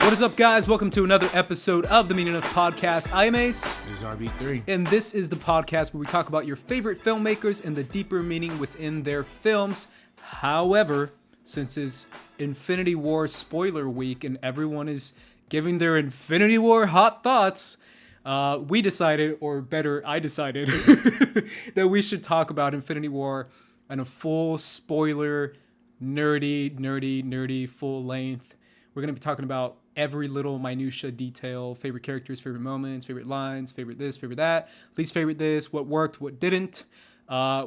What is up, guys? Welcome to another episode of the Meaning of Podcast. I am Ace. This is RB3. And this is the podcast where we talk about your favorite filmmakers and the deeper meaning within their films. However, since it's Infinity War spoiler week and everyone is giving their Infinity War hot thoughts, we decided, or better, I decided, that we should talk about Infinity War on a full spoiler, nerdy, full length. We're going to be talking about every little minutia detail, favorite characters, favorite moments, favorite lines, favorite this, favorite that, least favorite this, what worked, what didn't.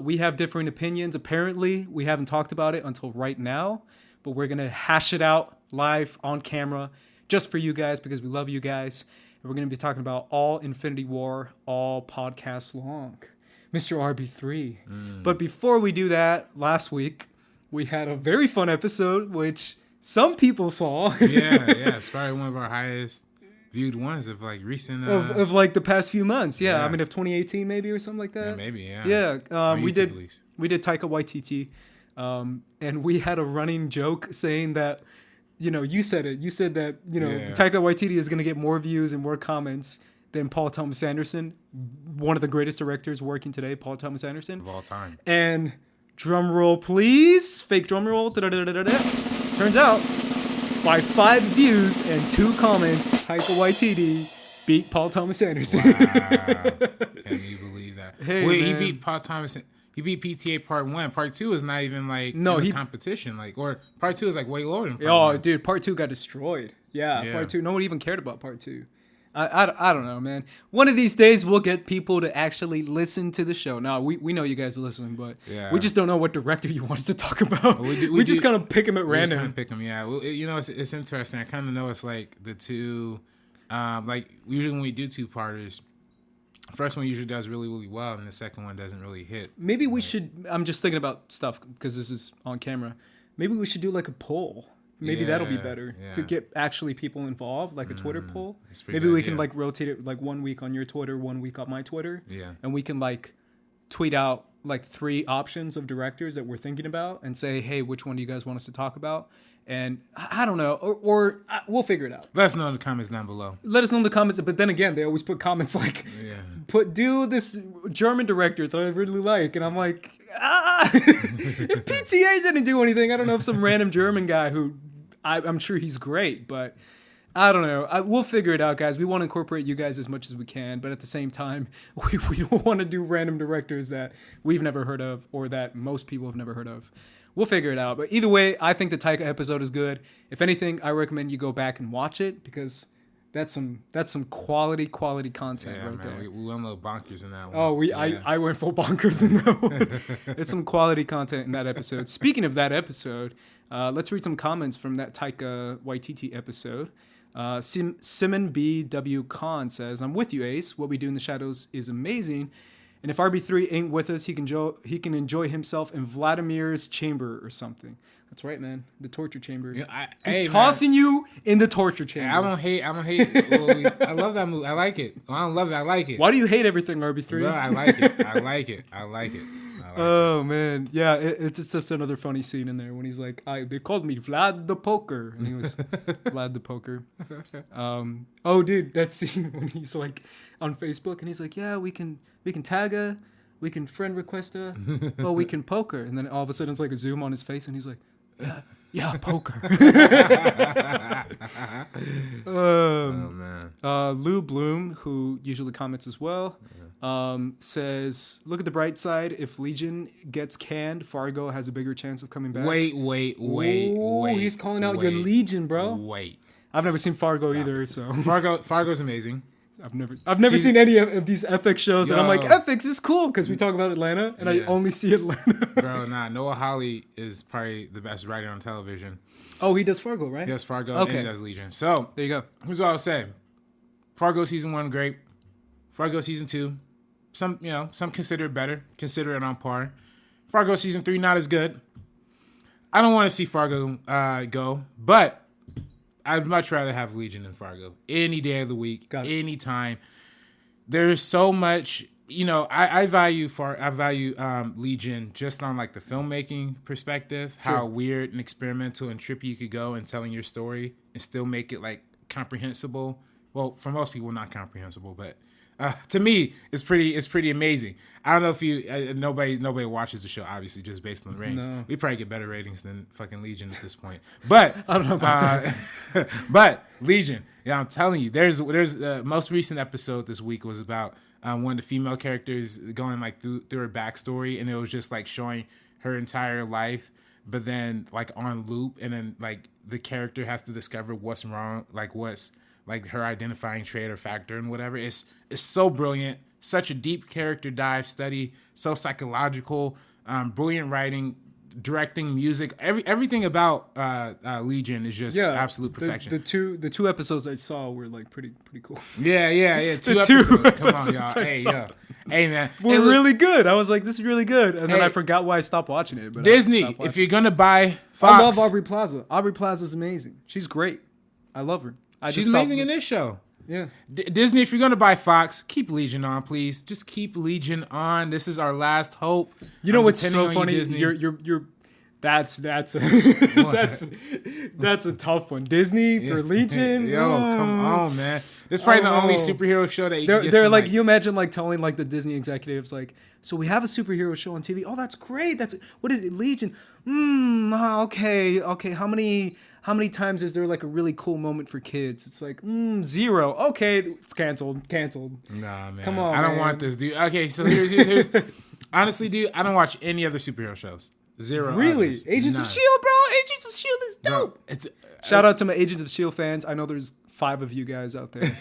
We have differing opinions. Apparently, we haven't talked about it until right now, but we're going to hash it out live on camera just for you guys because we love you guys. And we're going to be talking about all Infinity War, all podcasts long. Mr. RB3. But before we do that, last week, we had a very fun episode, which some people saw. yeah. It's probably one of our highest viewed ones of like recent... of like the past few months. Yeah. I mean, of 2018 maybe or something like that. Yeah, maybe, yeah. Yeah. We did Taika Waititi. And we had a running joke saying that, you said it. You said that, Taika Waititi is going to get more views and more comments than Paul Thomas Anderson, one of the greatest directors working today, Paul Thomas Anderson. Of all time. And drum roll, please. Fake drum roll. Turns out, by 5 views and 2 comments, Taika Waititi beat Paul Thomas Anderson. Wow. Can you believe that? Hey, wait, man. He beat Paul Thomas. He beat PTA Part 1. Part 2 is not even like in the competition. Or Part 2 is like way lower than Part 1. Oh, dude, Part 2 got destroyed. Yeah, Part 2. No one even cared about Part 2. I don't know, man. One of these days, we'll get people to actually listen to the show. Now, we know you guys are listening, but we just don't know what director you want us to talk about. We just kind of pick them at random. Just kind of pick them, yeah. Well, it's interesting. I kind of know it's like the two, like usually when we do 2-parters, first one usually does really, really well, and the second one doesn't really hit. Maybe we should, I'm just thinking about stuff because this is on camera. Maybe we should do like a poll. Maybe that'll be better to get actually people involved, like a Twitter poll. Maybe we can like rotate it like 1 week on your Twitter, 1 week on my Twitter. Yeah. And we can like tweet out like 3 options of directors that we're thinking about and say, hey, which one do you guys want us to talk about? And I don't know, or we'll figure it out. Let us know in the comments down below. Let us know in the comments. But then again, they always put comments like, do this German director that I really like. And I'm like, if PTA didn't do anything, I don't know if some random German guy who I'm sure he's great, but I don't know. We'll figure it out, guys. We want to incorporate you guys as much as we can, but at the same time, we don't want to do random directors that we've never heard of or that most people have never heard of. We'll figure it out. But either way, I think the Taika episode is good. If anything, I recommend you go back and watch it because that's some quality content there. We went a little bonkers in that one. Oh, I went full bonkers in that one. It's some quality content in that episode. Speaking of that episode, let's read some comments from that Taika Waititi episode. Simon B.W. Khan says, I'm with you, Ace. What we do in the shadows is amazing. And if RB3 ain't with us, he can enjoy himself in Vladimir's chamber or something. That's right, man. The torture chamber. Yeah, He's tossing you in the torture chamber. I don't hate. I love that movie. I like it. I don't love it. I like it. Why do you hate everything, RB3? Bro, I like it. Oh, man. Yeah, it's just another funny scene in there when he's like, they called me Vlad the Poker. And he was Vlad the Poker. Oh, dude, that scene when he's like on Facebook and he's like, yeah, we can tag her, we can friend request her, or we can poke her. And then all of a sudden it's like a zoom on his face and he's like, yeah, poker. Oh, man. Lou Bloom, who usually comments as well, says, look at the bright side. If Legion gets canned, Fargo has a bigger chance of coming back. Wait. He's calling out your Legion, bro. I've never seen Fargo either, so. Fargo's amazing. I've never seen any of these FX shows, and I'm like, FX is cool because we talk about Atlanta, and I only see Atlanta. Bro, Noah Hawley is probably the best writer on television. Oh, he does Fargo, right? He does Fargo, and he does Legion. So there you go. Here's what I'll say: Fargo season 1 great, Fargo season 2, some consider it better, consider it on par. Fargo season 3 not as good. I don't want to see Fargo go, but I'd much rather have Legion than Fargo. Any day of the week, any time. There's so much, I value Legion just on like the filmmaking perspective, how weird and experimental and trippy you could go in telling your story and still make it like comprehensible. Well, for most people, not comprehensible, but to me, it's pretty amazing. I don't know if you nobody watches the show, obviously, just based on the ratings. No. We probably get better ratings than fucking Legion at this point. But I don't know about that. But Legion, yeah, I'm telling you, there's the most recent episode this week was about one of the female characters going like through her backstory, and it was just like showing her entire life, but then like on loop, and then like the character has to discover what's wrong, like what's like her identifying trait or factor and whatever. It's so brilliant, such a deep character dive study, so psychological, brilliant writing, directing, music, everything about Legion is just absolute perfection. The two episodes I saw were like pretty cool. Yeah. Two episodes. Come on, y'all. Hey, man. We're really good. I was like, this is really good, and then I forgot why I stopped watching it. But Disney, if you're gonna buy Fox, I love Aubrey Plaza. Aubrey Plaza's amazing. She's great. I love her. She's amazing in this show. Yeah. Disney, if you're gonna buy Fox, keep Legion on, please. Just keep Legion on. This is our last hope. You know what's so funny? You're that's a that's a tough one. Disney for Legion. Yo, come on, man. This is probably the only superhero show that you can get. They're like, you imagine like telling like the Disney executives like, so we have a superhero show on TV. Oh, that's great. What is it? Legion. Okay. How many times is there like a really cool moment for kids? It's like 0. Okay, it's canceled. Nah, man. Come on, I don't want this, dude. Okay, so here's honestly, dude, I don't watch any other superhero shows. 0. Really? Others. Agents of S.H.I.E.L.D., bro. Agents of S.H.I.E.L.D. is dope. Shout out to my Agents of S.H.I.E.L.D. fans. I know there's 5 of you guys out there.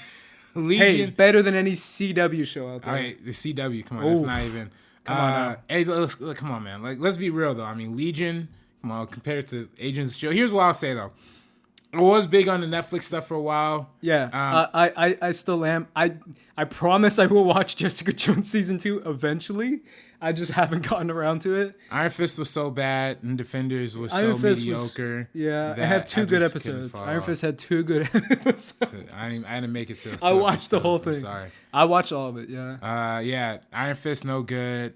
Legion. Hey, better than any CW show out there. All right, the CW. Come on, it's not even. Come on now. Hey, come on, man. Like, let's be real though. I mean, Legion. Come on, compared to Agents of S.H.I.E.L.D. Here's what I'll say though. I was big on the Netflix stuff for a while. Yeah, I still am. I promise I will watch Jessica Jones season 2 eventually. I just haven't gotten around to it. Iron Fist was so bad, and Defenders was so mediocre. It had 2 good episodes. Iron Fist had 2 good episodes. So I didn't make it to. I watched the whole thing. I'm sorry. I watched all of it. Yeah. Iron Fist no good.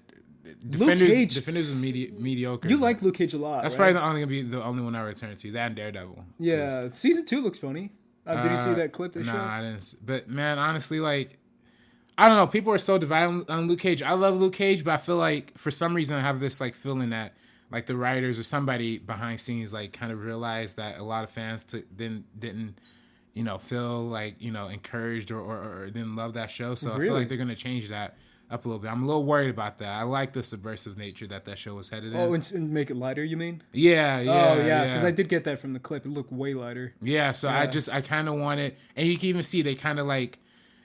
Defenders was mediocre. You like Luke Cage a lot. That's right? probably gonna be the only one I return to. That and Daredevil. Yeah, season 2 looks funny. Did you see that clip they showed? Nah, I didn't. But man, honestly, like, I don't know. People are so divided on Luke Cage. I love Luke Cage, but I feel like for some reason I have this like feeling that like the writers or somebody behind scenes like kind of realized that a lot of fans didn't feel like encouraged or didn't love that show. So I feel like they're gonna change that up a little bit. I'm a little worried about that. I like the subversive nature that show was headed in. Oh, and make it lighter, you mean? Yeah. Oh, yeah, because I did get that from the clip. It looked way lighter. Yeah, so I kind of want it, and you can even see they kind of like,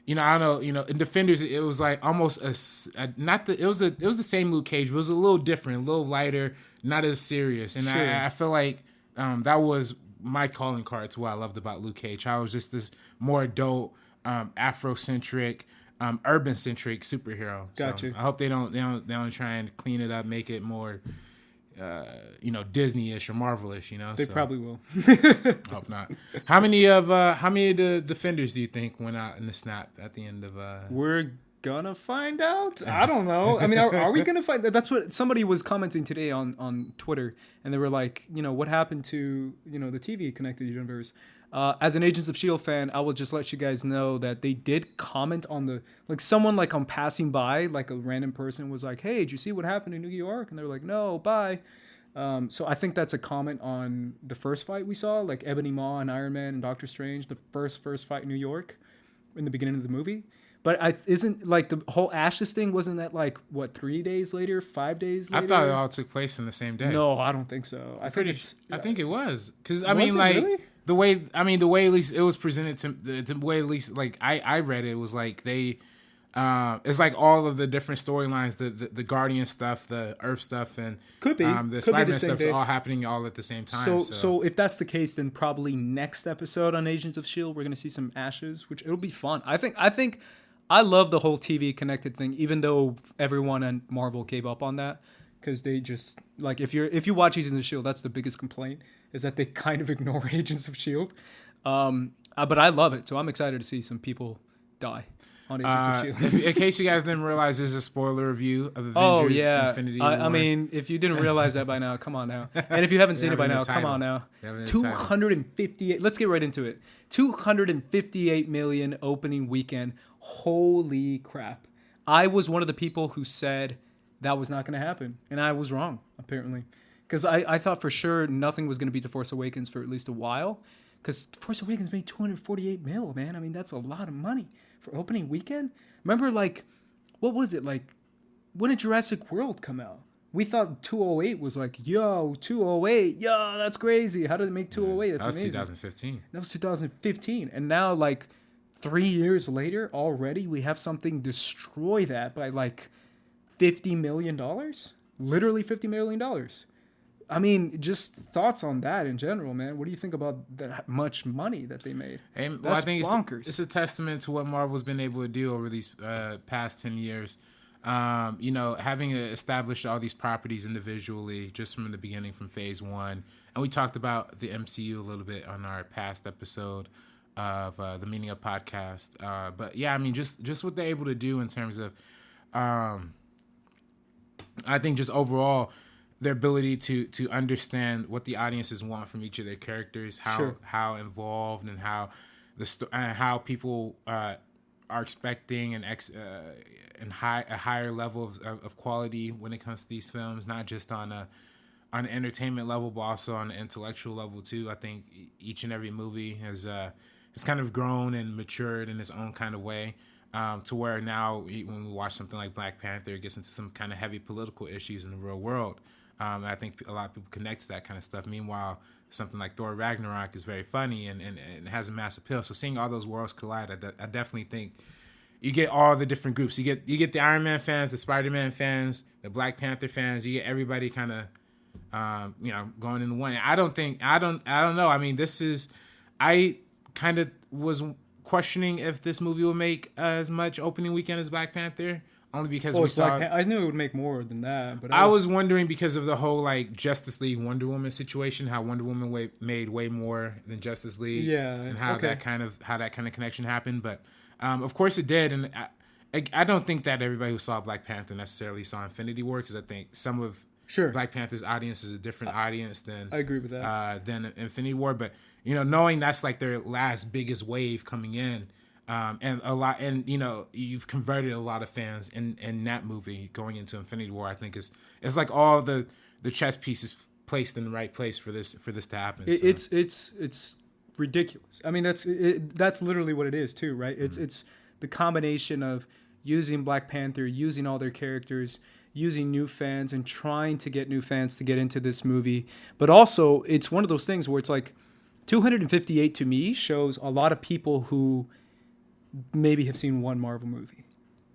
I don't know, in Defenders it was like almost it was the same Luke Cage, but it was a little different, a little lighter, not as serious, and sure. I feel like that was my calling card to what I loved about Luke Cage. I was just this more adult, Afrocentric, urban-centric superhero. Gotcha. So I hope they don't try and clean it up, make it more, Disney-ish or Marvel-ish. They probably will. Hope not. How many of the Defenders do you think went out in the snap at the end of? We're gonna find out. I don't know. I mean, are we gonna find? That's what somebody was commenting today on Twitter, and they were like, what happened to the TV connected universe? As an Agents of S.H.I.E.L.D. fan, I will just let you guys know that they did comment on someone on passing by, like a random person was like, hey, did you see what happened in New York? And they're like, no, bye. So I think that's a comment on the first fight we saw, like Ebony Maw and Iron Man and Doctor Strange, the first fight in New York in the beginning of the movie. But isn't the whole Ashes thing, wasn't that 3 days later, 5 days later? I thought it all took place in the same day. No, I don't think so. I think it was. Because really? The way at least it was presented to the way at least I read it was like they it's like all of the different storylines, the Guardian stuff, the Earth stuff, and the Spider-Man stuff is all happening all at the same time. So if that's the case, then probably next episode on Agents of S.H.I.E.L.D. we're gonna see some Ashes, which it'll be fun. I think I love the whole TV connected thing, even though everyone at Marvel gave up on that. Because they just if you watch Agents of S.H.I.E.L.D., that's the biggest complaint, is that they kind of ignore Agents of S.H.I.E.L.D. But I love it, so I'm excited to see some people die. on Agents of In case you guys didn't realize, this is a spoiler review of Avengers Oh yeah, Infinity War. I mean, if you didn't realize that by now, come on now. And if you haven't seen it by now, come on now. 258. Let's get right into it. 258 million opening weekend. Holy crap! I was one of the people who said that was not going to happen, and I was wrong apparently, because I thought for sure nothing was going to beat The Force Awakens for at least a while, because Force Awakens made 248 mil, man. I mean, that's a lot of money for opening weekend. Remember, like, what was it like? When did Jurassic World come out? We thought 208 was like, yo, 208, yo, that's crazy. How did it make 208? That's amazing. That was 2015. That was 2015, and now like 3 years later, already we have something destroy that by like $50 million. Literally $50 million. I mean, just thoughts on that in general, man. What do you think about that much money that they made? And, well, I think it's a testament to what Marvel's been able to do over these past 10 years. Having established all these properties individually just from the beginning, from phase one. And we talked about the MCU a little bit on our past episode of the Meaning of Podcast. But yeah, I mean, just what they're able to do in terms of, I think just overall, their ability to understand what the audiences want from each of their characters, how involved and how how people are expecting a higher level of quality when it comes to these films, not just on an entertainment level, but also on an intellectual level too. I think each and every movie has kind of grown and matured in its own kind of way. To where now, when we watch something like Black Panther, it gets into some kind of heavy political issues in the real world. I think a lot of people connect to that kind of stuff. Meanwhile, something like Thor Ragnarok is very funny and has a mass appeal. So seeing all those worlds collide, I definitely think you get all the different groups. You get the Iron Man fans, the Spider-Man fans, the Black Panther fans. You get everybody kind of, going into one. I don't know. I mean, I kind of was questioning if this movie will make as much opening weekend as Black Panther, only because we saw. I knew it would make more than that, but I was wondering because of the whole like Justice League Wonder Woman situation, how Wonder Woman made way more than Justice League, and how that kind of connection happened. But of course it did, and I don't think that everybody who saw Black Panther necessarily saw Infinity War, because I think some of Black Panther's audience is a different audience than I agree with that than Infinity War, but knowing that's like their last biggest wave coming in. And a lot, and you've converted a lot of fans in that movie going into Infinity War. I think it's like all the chess pieces placed in the right place for this to happen. It's ridiculous. I mean, that's literally what it is too, right? It's the combination of using Black Panther, using all their characters, using new fans, and trying to get new fans to get into this movie. But also, it's one of those things where it's like 258 to me shows a lot of people who maybe have seen one Marvel movie.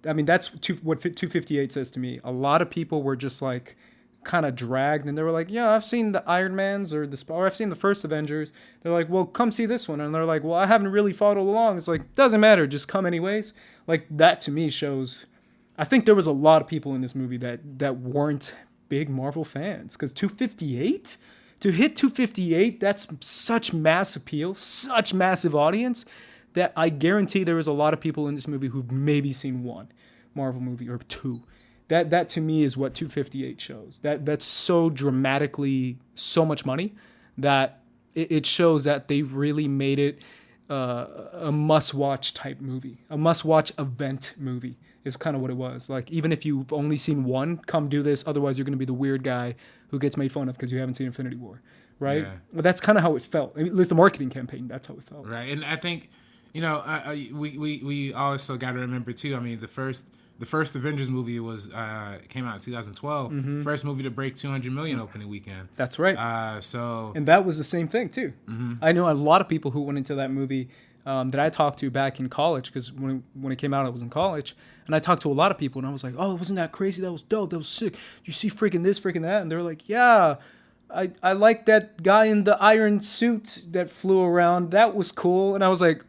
I mean, that's what 258 says to me. A lot of people were just like kind of dragged, and they were like, yeah, I've seen the Iron Mans or I've seen the first Avengers. They're like, well, come see this one. And they're like, well, I haven't really followed along. It's like, doesn't matter, just come anyways. Like, that to me shows, I think there was a lot of people in this movie that weren't big Marvel fans, because 258? To hit 258, that's such mass appeal, such massive audience, that I guarantee there was a lot of people in this movie who've maybe seen one Marvel movie or two. That to me is what 258 shows. That's so dramatically so much money that it shows that they really made it a must-watch type movie, a must-watch event movie is kind of what it was. Like, even if you've only seen one, come do this. Otherwise, you're going to be the weird guy who gets made fun of because you haven't seen Infinity War, right? Yeah. But that's kind of how it felt. At least the marketing campaign, that's how it felt. Right, and I think, we also got to remember too. I mean, the first Avengers movie came out in 2012. Mm-hmm. First movie to break 200 million opening weekend. That's right. And that was the same thing too. Mm-hmm. I know a lot of people who went into that movie that I talked to back in college, because when it came out, I was in college, and I talked to a lot of people, and I was like, "Oh, wasn't that crazy? That was dope. That was sick. You see freaking this, freaking that," and they were like, "Yeah." I like that guy in the iron suit that flew around. That was cool. And I was like,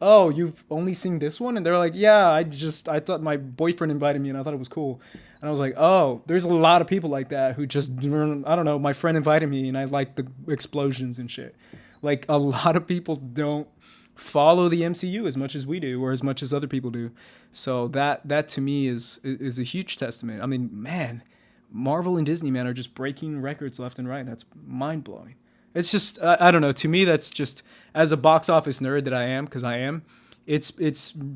oh, you've only seen this one? And they're like, yeah, I thought my boyfriend invited me and I thought it was cool. And I was like, oh, there's a lot of people like that who just, I don't know, my friend invited me and I like the explosions and shit. Like, a lot of people don't follow the MCU as much as we do, or as much as other people do. So that to me is a huge testament. I mean, man, Marvel and Disney, man, are just breaking records left and right. That's mind blowing. It's just I don't know. To me, that's just, as a box office nerd that I am, because I am. It's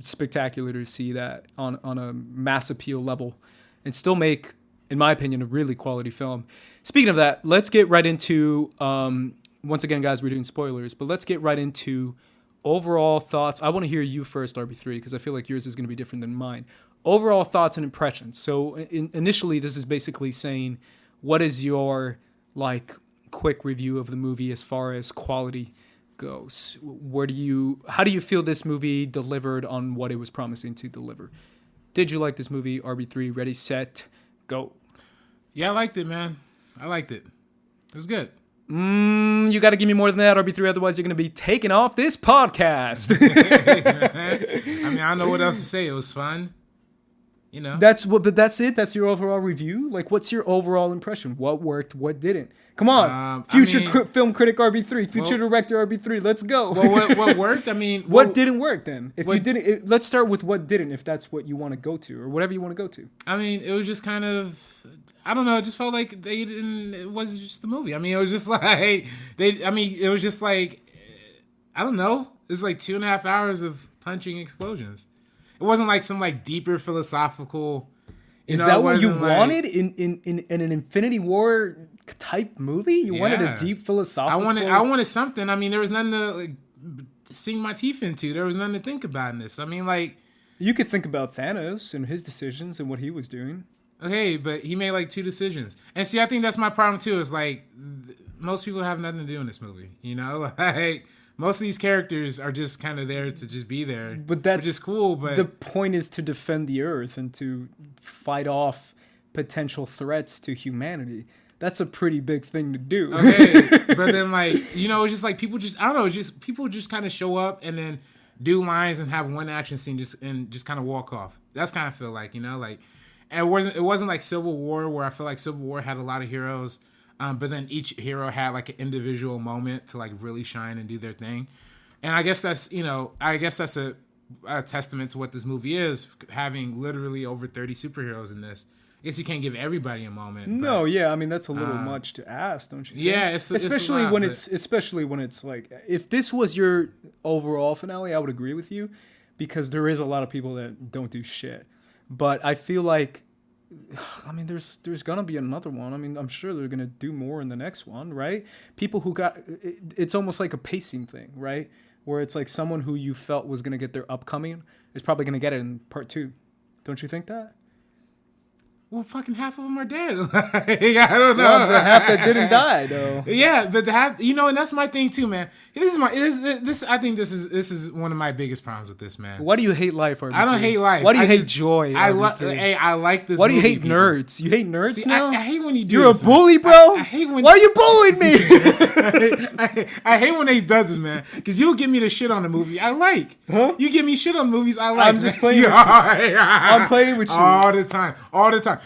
spectacular to see that on a mass appeal level, and still make, in my opinion, a really quality film. Speaking of that, let's get right into, once again, guys, we're doing spoilers, but let's get right into overall thoughts. I want to hear you first, RB3, because I feel like yours is going to be different than mine. Overall thoughts and impressions. So initially, this is basically saying, what is your, like, quick review of the movie as far as quality goes? How do you feel this movie delivered on what it was promising to deliver? Did you like this movie? RB3, ready, set, go. Yeah, I liked it, man. I liked it. It was good. You got to give me more than that, RB3, otherwise you're going to be taking off this podcast. I mean, I don't know what else to say. It was fun. You know. But that's it? That's your overall review? Like, what's your overall impression? What worked? What didn't? Come on. Film critic RB3, future director RB3, let's go. Well, what worked? I mean, what didn't work then? If you didn't, let's start with what didn't, if that's what you want to go to, or whatever you want to go to. I mean, it was just kind of, I don't know, it just felt like they didn't, it wasn't just a movie. I mean, it was just like, it was just like, I don't know. It's like 2.5 hours of punching explosions. It wasn't like some like deeper philosophical. Is that what you wanted in an Infinity War type movie? You wanted a deep philosophical. I wanted something. I mean, there was nothing to like sink my teeth into. There was nothing to think about in this. I mean, like, you could think about Thanos and his decisions and what he was doing. Okay, but he made like 2 decisions, and see, I think that's my problem too. Is like most people have nothing to do in this movie. You know, like. Most of these characters are just kind of there to just be there, but that's just cool. But the point is to defend the Earth and to fight off potential threats to humanity. That's a pretty big thing to do. Okay, but then like, you know, it's just like people just, I don't know, just people just kind of show up and then do lines and have one action scene just kind of walk off. That's kind of feel like, you know, like, and it wasn't like Civil War, where I feel like Civil War had a lot of heroes. But then each hero had like an individual moment to like really shine and do their thing. And I guess that's, you know, a testament to what this movie is, having literally over 30 superheroes in this. I guess you can't give everybody a moment. No, yeah, I mean, that's a little much to ask, don't you think? Yeah, especially when it's like, if this was your overall finale, I would agree with you, because there is a lot of people that don't do shit. But I feel like, I mean, there's gonna be another one. I mean, I'm sure they're gonna do more in the next one, right? People who it's almost like a pacing thing, right? Where it's like someone who you felt was gonna get their upcoming is probably gonna get it in part 2. Don't you think that? Well, fucking half of them are dead. I don't know. Well, the half that didn't die, though. Yeah, but the half, you know, and that's my thing too, man. I think this is one of my biggest problems with this, man. Why do you hate life, RB3? I don't hate life. Why do you hate joy? I like this. Why do you hate people. nerds? You hate nerds now? I hate when you do. You're this, a bully, bro. I hate when. Why are you bullying me? I hate when they does this, man. Because you'll give me the shit on the movie I like. Huh? You give me shit on movies I like. I'm just playing with you. I'm playing with you all the time.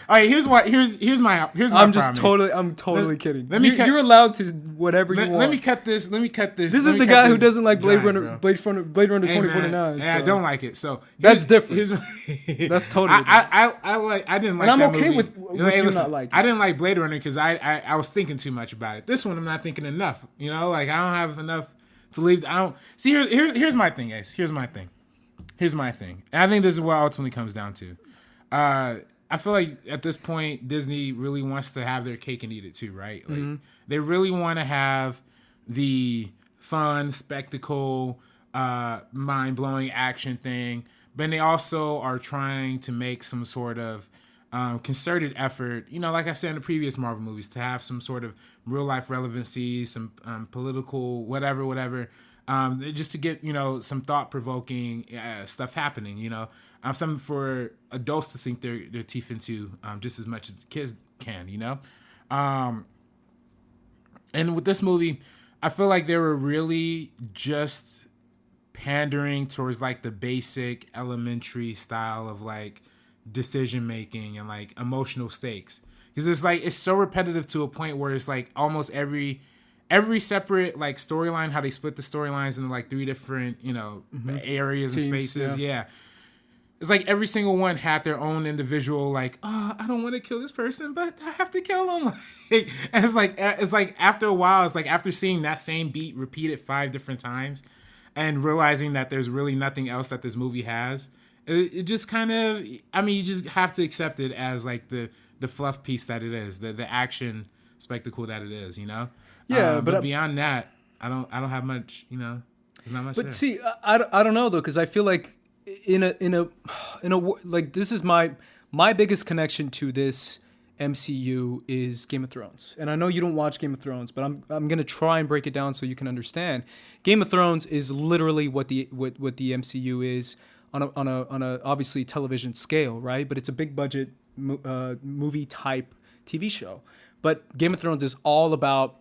All right, here's my I'm problem. I'm totally kidding. You're allowed to whatever you want. Let me cut this. This is the guy who doesn't like Blade Runner 2049. Yeah, I don't like it. So that's different. That's totally different. I didn't like. And I'm that okay movie. with you not liking. I didn't like Blade Runner because I was thinking too much about it. This one I'm not thinking enough. You know, like I don't have enough to leave. I don't see. Here's my thing, Ace. Here's my thing. And I think this is what it ultimately comes down to. I feel like at this point, Disney really wants to have their cake and eat it too, right? Like they really want to have the fun, spectacle, mind-blowing action thing, but they also are trying to make some sort of concerted effort, you know, like I said in the previous Marvel movies, to have some sort of real-life relevancy, some political whatever, just to get, you know, some thought-provoking stuff happening, you know. Something for adults to sink their teeth into just as much as kids can, you know? And with this movie, I feel like they were really just pandering towards, like, the basic elementary style of, like, decision-making and, like, emotional stakes. Because it's, like, it's so repetitive to a point where it's, like, almost every every separate like storyline, how they split the storylines into like 3 different, areas and spaces. Yeah. It's like every single one had their own individual, like, oh, I don't want to kill this person, but I have to kill him. And it's like after a while, it's like after seeing that same beat repeated 5 different times and realizing that there's really nothing else that this movie has, it just kind of, I mean, you just have to accept it as like the fluff piece that it is, the action spectacle that it is, Yeah, but beyond that, I don't have much, there's not much. But there. See, I don't know though, because I feel like in a like this is my biggest connection to this MCU is Game of Thrones. And I know you don't watch Game of Thrones, but I'm gonna try and break it down so you can understand. Game of Thrones is literally what the MCU is on a obviously television scale, right? But it's a big budget movie type TV show. But Game of Thrones is all about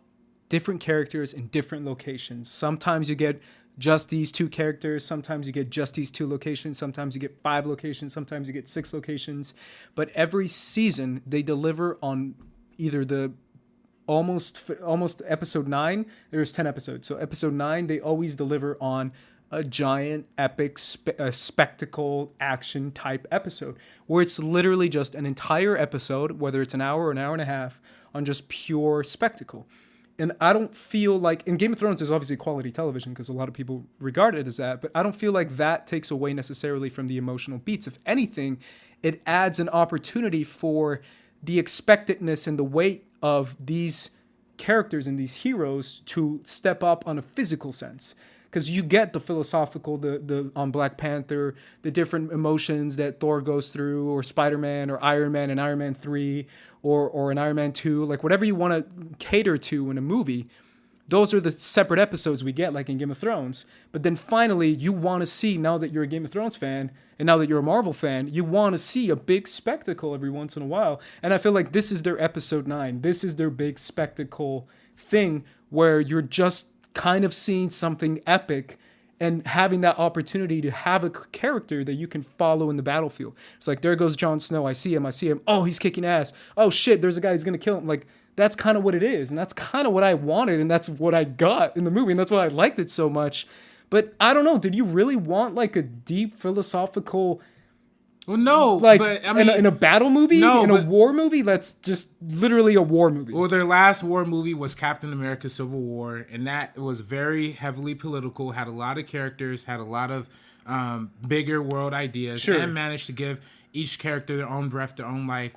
different characters in different locations. Sometimes you get just these 2 characters. Sometimes you get just these 2 locations. Sometimes you get 5 locations. Sometimes you get 6 locations. But every season they deliver on either the almost episode 9. There's 10 episodes. So episode 9, they always deliver on a giant epic spectacle action type episode where it's literally just an entire episode, whether it's an hour or an hour and a half, on just pure spectacle. And I don't feel like, and Game of Thrones is obviously quality television because a lot of people regard it as that, but I don't feel like that takes away necessarily from the emotional beats. If anything, it adds an opportunity for the expectedness and the weight of these characters and these heroes to step up on a physical sense. Because you get the philosophical, the on Black Panther, the different emotions that Thor goes through, or Spider-Man, or Iron Man in Iron Man 3, or in Iron Man 2, like whatever you want to cater to in a movie, those are the separate episodes we get, like in Game of Thrones. But then finally, you want to see, now that you're a Game of Thrones fan, and now that you're a Marvel fan, you want to see a big spectacle every once in a while. And I feel like this is their episode 9. This is their big spectacle thing where you're just kind of seeing something epic and having that opportunity to have a character that you can follow in the battlefield. It's like, there goes Jon Snow. I see him. Oh, he's kicking ass. Oh shit, there's a guy who's going to kill him. Like, that's kind of what it is. And that's kind of what I wanted. And that's what I got in the movie. And that's why I liked it so much. But I don't know. Did you really want like a deep philosophical... Well, no, like, but I mean, in a battle movie, no, a war movie, that's just literally a war movie. Well, their last war movie was Captain America: Civil War, and that was very heavily political. Had a lot of characters, had a lot of bigger world ideas, and managed to give each character their own breath, their own life.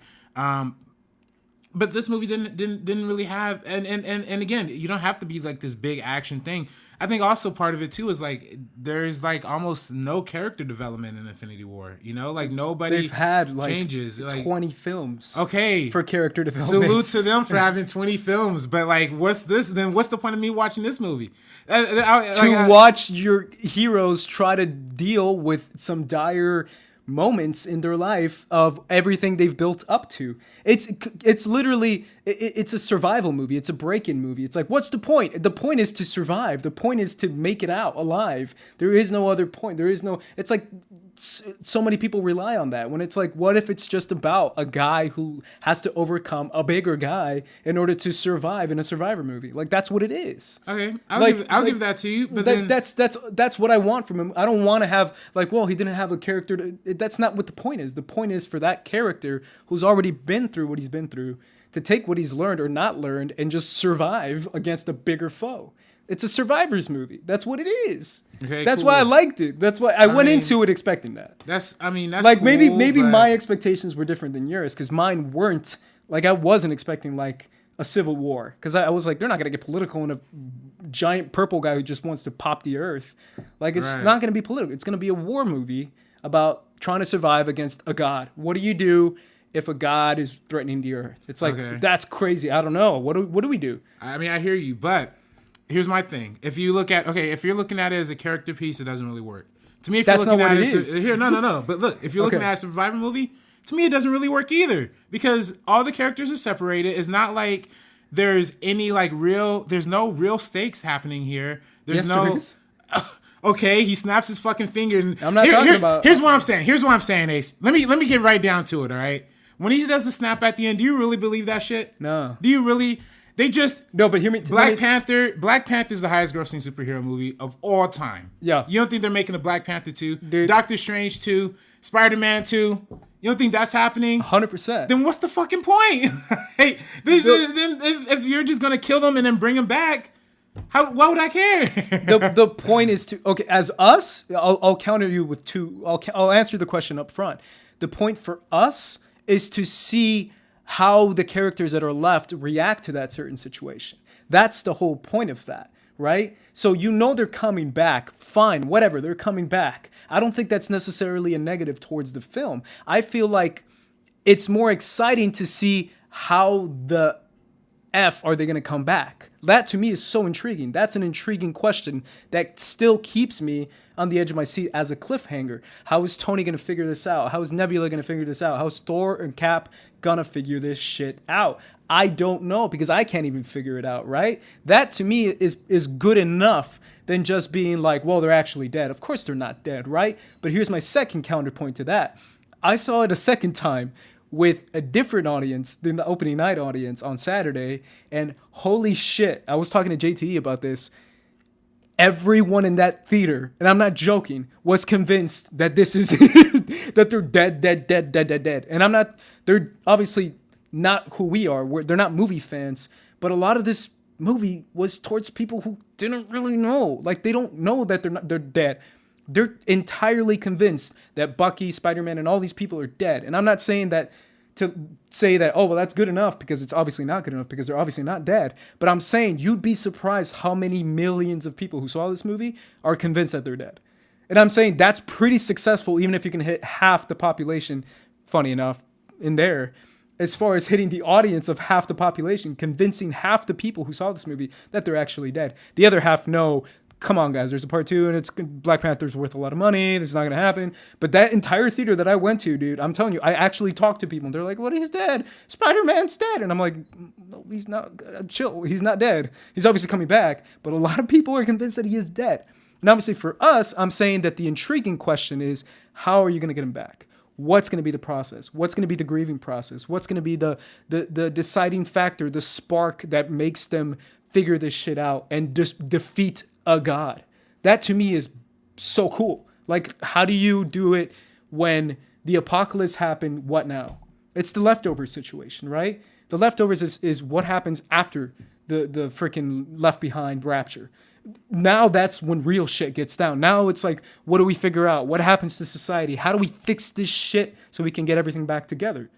But this movie didn't really have, and again, you don't have to be like this big action thing. I think also part of it too is like there's like almost no character development in Infinity War. Like nobody. They've had like changes 20 films. Okay, for character development. Salute to them for having 20 films. But like, what's this? Then what's the point of me watching this movie? Watch your heroes try to deal with some dire moments in their life of everything they've built up to. It's literally it's a survival movie. It's a break-in movie. It's like, what's the point? The point is to survive. The point is to make it out alive. There is no other point. It's like so many people rely on that when it's like, what if it's just about a guy who has to overcome a bigger guy in order to survive in a Survivor movie? Like, that's what it is. Okay, I'll give that to you. But then that's what I want from him. I don't want to have like, well, he didn't have a character. That's not what the point is. The point is for that character who's already been through what he's been through to take what he's learned or not learned and just survive against a bigger foe. It's a survivor's movie. That's what it is. Okay, that's cool. why I liked it. That's why I went into it expecting that. That's like cool, maybe but... my expectations were different than yours because mine weren't like, I wasn't expecting like a civil war because I was like, they're not gonna get political in a giant purple guy who just wants to pop the earth. Like, it's not gonna be political. It's gonna be a war movie about trying to survive against a god. What do you do if a god is threatening the earth? It's like, that's crazy. I don't know. What do we do? I mean, I hear you, but here's my thing. If you're looking at it as a character piece, it doesn't really work. To me, if that's you're looking not at what it is. Here, no. But look, if you're looking at a survivor movie, to me, it doesn't really work either because all the characters are separated. It's not like there's any there's no real stakes happening here. There's no. Okay, he snaps his fucking finger. And I'm not talking about. Here's what I'm saying, Ace. Let me get right down to it. All right. When he does the snap at the end, do you really believe that shit? No. Do you really? They just no, but hear me. Black Panther's the highest grossing superhero movie of all time. Yeah. You don't think they're making a Black Panther 2? Dude. Doctor Strange 2, Spider-Man 2. You don't think that's happening? 100%. Then what's the fucking point? Hey, then if you're just gonna kill them and then bring them back, why would I care? the point is to as us, I'll counter you with two. I'll answer the question up front. The point for us is to see how the characters that are left react to that certain situation. That's the whole point of that, right? So they're coming back. Fine, whatever, they're coming back. I don't think that's necessarily a negative towards the film. I feel like it's more exciting to see how the F are they going to come back. That to me is so intriguing. That's an intriguing question that still keeps me on the edge of my seat as a cliffhanger. How is Tony going to figure this out? How is Nebula going to figure this out? How is Thor and Cap going to figure this shit out? I don't know because I can't even figure it out, right? That to me is good enough than just being like, well, they're actually dead. Of course they're not dead, right? But here's my second counterpoint to that. I saw it a second time with a different audience than the opening night audience on Saturday. And holy shit, I was talking to JTE about this. Everyone in that theater, and I'm not joking, was convinced that this is, that they're dead. And they're obviously not who we are. They're not movie fans. But a lot of this movie was towards people who didn't really know. Like, they don't know that they're dead. They're entirely convinced that Bucky, Spider-Man, and all these people are dead. And I'm not saying that to say that, oh, well, that's good enough, because it's obviously not good enough, because they're obviously not dead. But I'm saying you'd be surprised how many millions of people who saw this movie are convinced that they're dead. And I'm saying that's pretty successful, even if you can hit half the population, funny enough, in there, as far as hitting the audience of half the population, convincing half the people who saw this movie that they're actually dead. The other half know, come on, guys, there's a part 2, and it's Black Panther's worth a lot of money. This is not going to happen. But that entire theater that I went to, dude, I'm telling you, I actually talked to people, and they're like, what, he's dead? Spider-Man's dead. And I'm like, no, he's not. Chill. He's not dead. He's obviously coming back. But a lot of people are convinced that he is dead. And obviously for us, I'm saying that the intriguing question is, how are you going to get him back? What's going to be the process? What's going to be the grieving process? What's going to be the deciding factor, the spark that makes them figure this shit out and just defeat a god? That to me is so cool. Like, how do you do it when the apocalypse happened? What now? It's the leftovers situation, right? The leftovers is what happens after the freaking left behind rapture. Now that's when real shit gets down. Now it's like, what do we figure out? What happens to society? How do we fix this shit so we can get everything back together?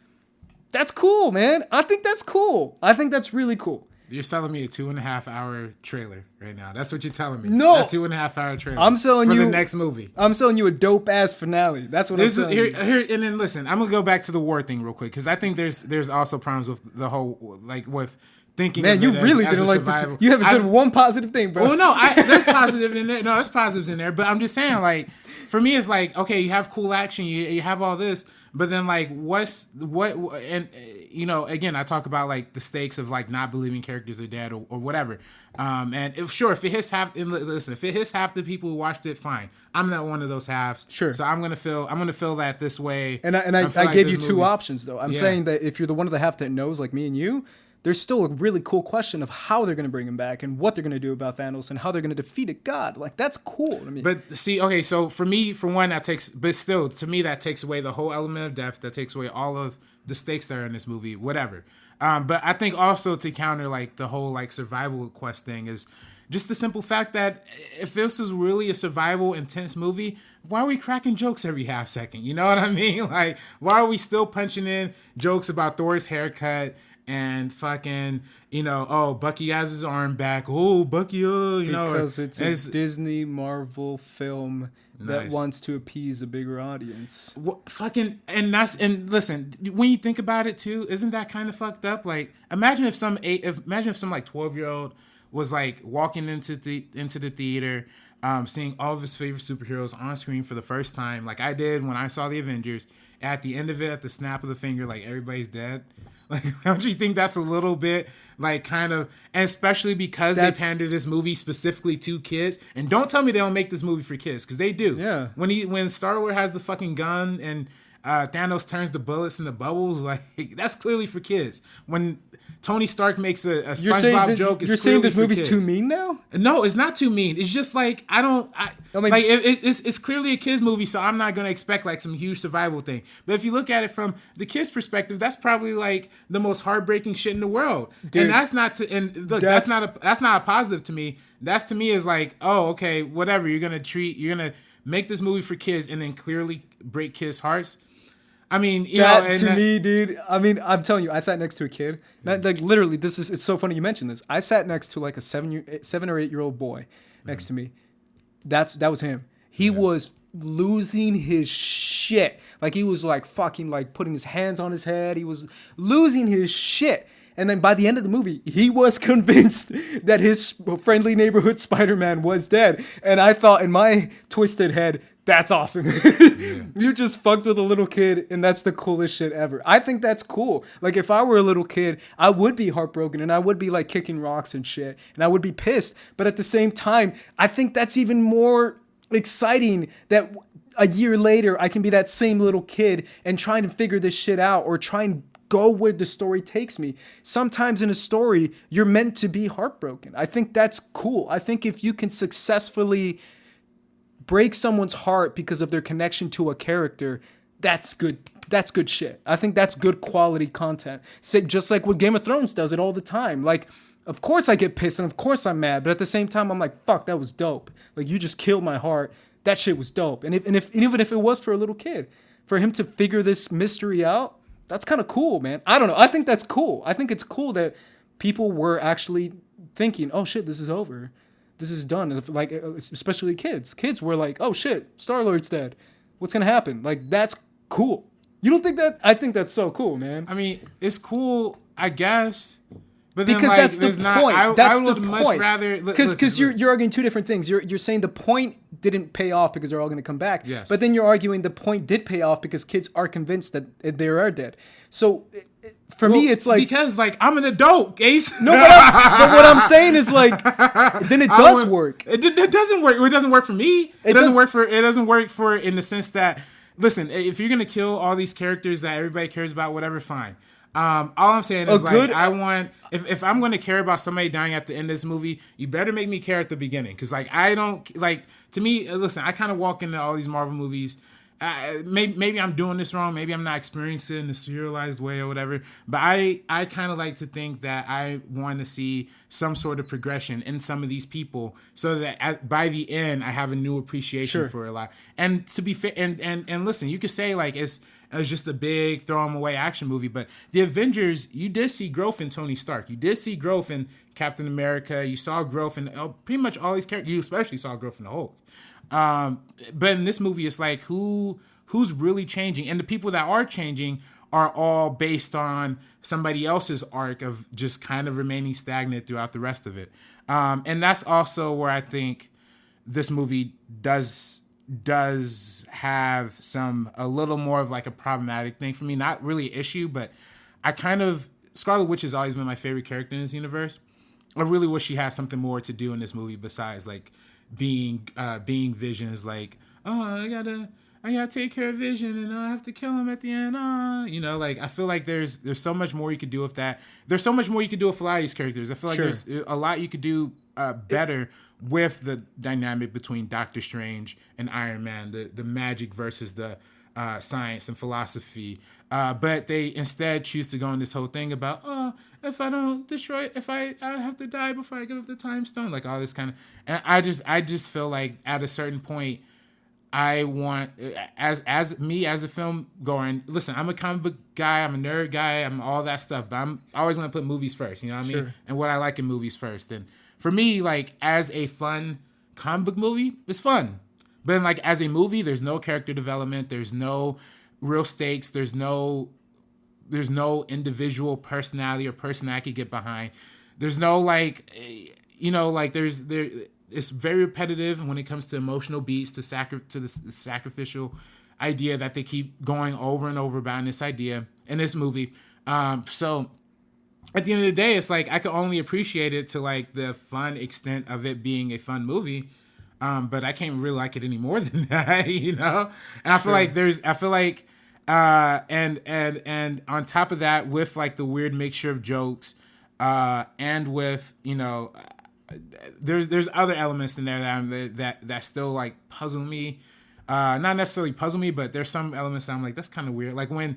That's cool, man. I think that's cool. I think that's really cool. You're selling me a 2.5 hour trailer right now. That's what you're telling me. No, a 2.5 hour trailer. I'm selling for you the next movie. I'm selling you a dope ass finale. That's what I'm selling you. And then listen, I'm gonna go back to the war thing real quick, because I think there's also problems with the whole, like, with thinking. Man, of you it really as didn't a like survival. this. You haven't said one positive thing, bro. Well, no, there's positive in there. No, there's positives in there. But I'm just saying, like, for me, it's like, okay, you have cool action, you have all this, but then, like, and you know, again, I talk about, like, the stakes of, like, not believing characters are dead or whatever. And if it hits half, and listen, if it hits half the people who watched it, fine. I'm not one of those halves. Sure. So I'm gonna feel that this way. And I gave you two options though. I'm saying that if you're the one of the half that knows, like me and you, there's still a really cool question of how they're going to bring him back and what they're going to do about Thanos and how they're going to defeat a god. Like, that's cool to me. But see, okay, so for me, for one, to me, that takes away the whole element of death. That takes away all of the stakes that are in this movie, whatever. But I think also to counter, like, the whole, like, survival quest thing is just the simple fact that if this was really a survival intense movie, why are we cracking jokes every half second? You know what I mean? Like, why are we still punching in jokes about Thor's haircut and fucking, you know, oh, Bucky has his arm back. Oh, Bucky, you know. Because it's a Disney Marvel film that wants to appease a bigger audience. And listen, when you think about it too, isn't that kind of fucked up? Like, imagine if some like 12-year-old was like walking into the theater, seeing all of his favorite superheroes on screen for the first time, like I did when I saw the Avengers. At the end of it, at the snap of the finger, like, everybody's dead. Like, don't you think that's a little bit, like, kind of, and especially because they pander this movie specifically to kids, and don't tell me they don't make this movie for kids, because they do. Yeah. When Star-Lord has the fucking gun, and Thanos turns the bullets into bubbles. Like, that's clearly for kids. When Tony Stark makes a SpongeBob joke, you're saying this movie's too mean now? No, it's not too mean. It's just like it's clearly a kids movie, so I'm not gonna expect like some huge survival thing. But if you look at it from the kids' perspective, that's probably like the most heartbreaking shit in the world. Dude, and that's not a positive to me. That's to me is like, oh, okay, whatever. You're gonna make this movie for kids and then clearly break kids' hearts. I mean, me, dude. I mean, I'm telling you, I sat next to a kid. Like literally, it's so funny you mentioned this. I sat next to like a 7 or 8 year old boy next to me. That was him. He was losing his shit. Like he was like fucking like putting his hands on his head. He was losing his shit. And then by the end of the movie, he was convinced that his friendly neighborhood Spider-Man was dead. And I thought in my twisted head, that's awesome. You just fucked with a little kid, and that's the coolest shit ever. I think that's cool. Like, if I were a little kid, I would be heartbroken, and I would be, like, kicking rocks and shit, and I would be pissed. But at the same time, I think that's even more exciting that a year later, I can be that same little kid and trying to figure this shit out or try and go where the story takes me. Sometimes in a story, you're meant to be heartbroken. I think that's cool. I think if you can successfully break someone's heart because of their connection to a character, that's good. That's good shit. I think that's good quality content. Just like what Game of Thrones does it all the time. Like, of course I get pissed and of course I'm mad, but at the same time I'm like, fuck, that was dope. Like, you just killed my heart. That shit was dope. And even if it was for a little kid, for him to figure this mystery out, that's kind of cool, man. I don't know. I think that's cool. I think it's cool that people were actually thinking, oh shit, this is over. This is done. Like, especially kids. Kids were like, oh shit, Star-Lord's dead. What's going to happen? Like, that's cool. You don't think that? I think that's so cool, man. I mean, it's cool, I guess. But then, because like, that's the point. That's I would the much point. rather... Because you're arguing two different things. You're saying the point didn't pay off because they're all going to come back. Yes. But then you're arguing the point did pay off because kids are convinced that they are dead. So... For me, it's like... Because, like, I'm an adult, Ace. No, but what I'm saying is, like, then it does work. It doesn't work. It doesn't work for me. It doesn't work for in the sense that, listen, if you're going to kill all these characters that everybody cares about, whatever, fine. All I'm saying is, I want... If I'm going to care about somebody dying at the end of this movie, you better make me care at the beginning. Because, like, I don't... Like, to me, listen, I kind of walk into all these Marvel movies... maybe I'm doing this wrong. Maybe I'm not experiencing it in a serialized way or whatever. But I kind of like to think that I want to see some sort of progression in some of these people, so that by the end I have a new appreciation for a lot. And to be fair, and listen, you could say like it's just a big throw 'em away action movie, but the Avengers, you did see growth in Tony Stark. You did see growth in Captain America. You saw growth in pretty much all these characters. You especially saw growth in the Hulk. But in this movie, it's like who's really changing, and the people that are changing are all based on somebody else's arc of just kind of remaining stagnant throughout the rest of it. And that's also where I think this movie does have a little more of like a problematic thing for me. Not really an issue, but Scarlet Witch has always been my favorite character in this universe. I really wish she had something more to do in this movie besides like being Vision's like, oh, I gotta take care of Vision and I have to kill him at the end. Like I feel like there's so much more you could do with that. There's so much more you could do with a lot of these characters. I feel like there's a lot you could do better with the dynamic between Doctor Strange and Iron Man, the magic versus the science and philosophy. But they instead choose to go on this whole thing about, if I don't destroy, I have to die before I give up the time stone, like all this kind of. And I just feel like at a certain point, I want as a film goer. And listen, I'm a comic book guy, I'm a nerd guy, I'm all that stuff. But I'm always gonna put movies first. You know what I mean? And what I like in movies first. And for me, like as a fun comic book movie, it's fun. But like as a movie, there's no character development. There's no real stakes. There's no individual personality or person I could get behind. There's no it's very repetitive when it comes to emotional beats, to the sacrificial idea that they keep going over and over about in this idea in this movie. So at the end of the day, it's like I could only appreciate it to like the fun extent of it being a fun movie. But I can't really like it any more than that, you know? And I feel like And on top of that, with like the weird mixture of jokes, and with there's other elements in there that still like puzzle me. Not necessarily puzzle me, but there's some elements that I'm like, that's kind of weird. Like when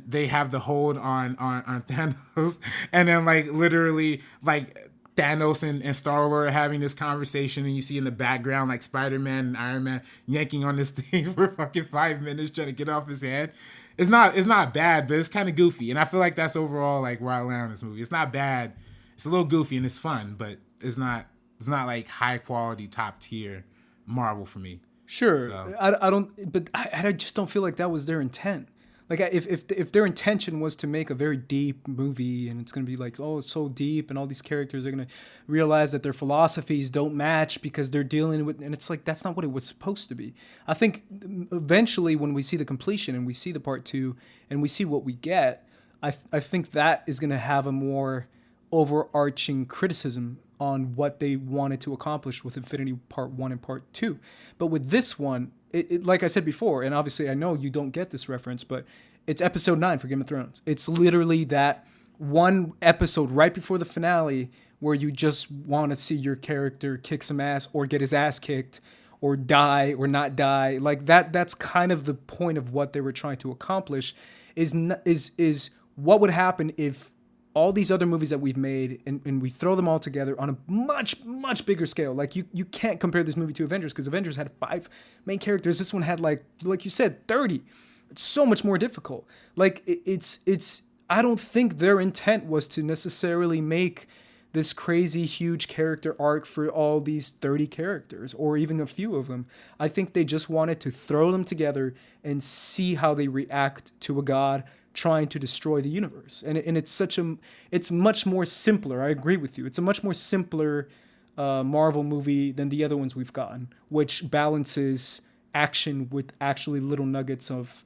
they have the hold on Thanos, and then like literally like Thanos and Star-Lord are having this conversation, and you see in the background like Spider-Man and Iron Man yanking on this thing for fucking 5 minutes trying to get off his head. It's not bad, but it's kind of goofy, and I feel like that's overall like where I land on this movie. It's not bad. It's a little goofy and it's fun, but it's not like high quality top tier Marvel for me. Sure, So. I don't, but I just don't feel like that was their intent. Like if their intention was to make a very deep movie, and it's gonna be like, oh, it's so deep, and all these characters are gonna realize that their philosophies don't match because they're dealing with, and it's like, that's not what it was supposed to be. I think eventually when we see the completion and we see the part 2 and we see what we get, I think that is gonna have a more overarching criticism on what they wanted to accomplish with Infinity Part 1 and Part 2. But with this one, it like I said before, and obviously I know you don't get this reference, but it's episode 9 for Game of Thrones. It's literally that one episode right before the finale where you just want to see your character kick some ass or get his ass kicked or die or not die. Like that's kind of the point of what they were trying to accomplish, is what would happen if all these other movies that we've made and we throw them all together on a much, much bigger scale. Like you can't compare this movie to Avengers, because Avengers had 5 main characters. This one had like you said, 30. It's so much more difficult. Like it's I don't think their intent was to necessarily make this crazy huge character arc for all these 30 characters or even a few of them. I think they just wanted to throw them together and see how they react to a god trying to destroy the universe. And it's much more simpler. I agree with you. It's a much more simpler Marvel movie than the other ones we've gotten, which balances action with actually little nuggets of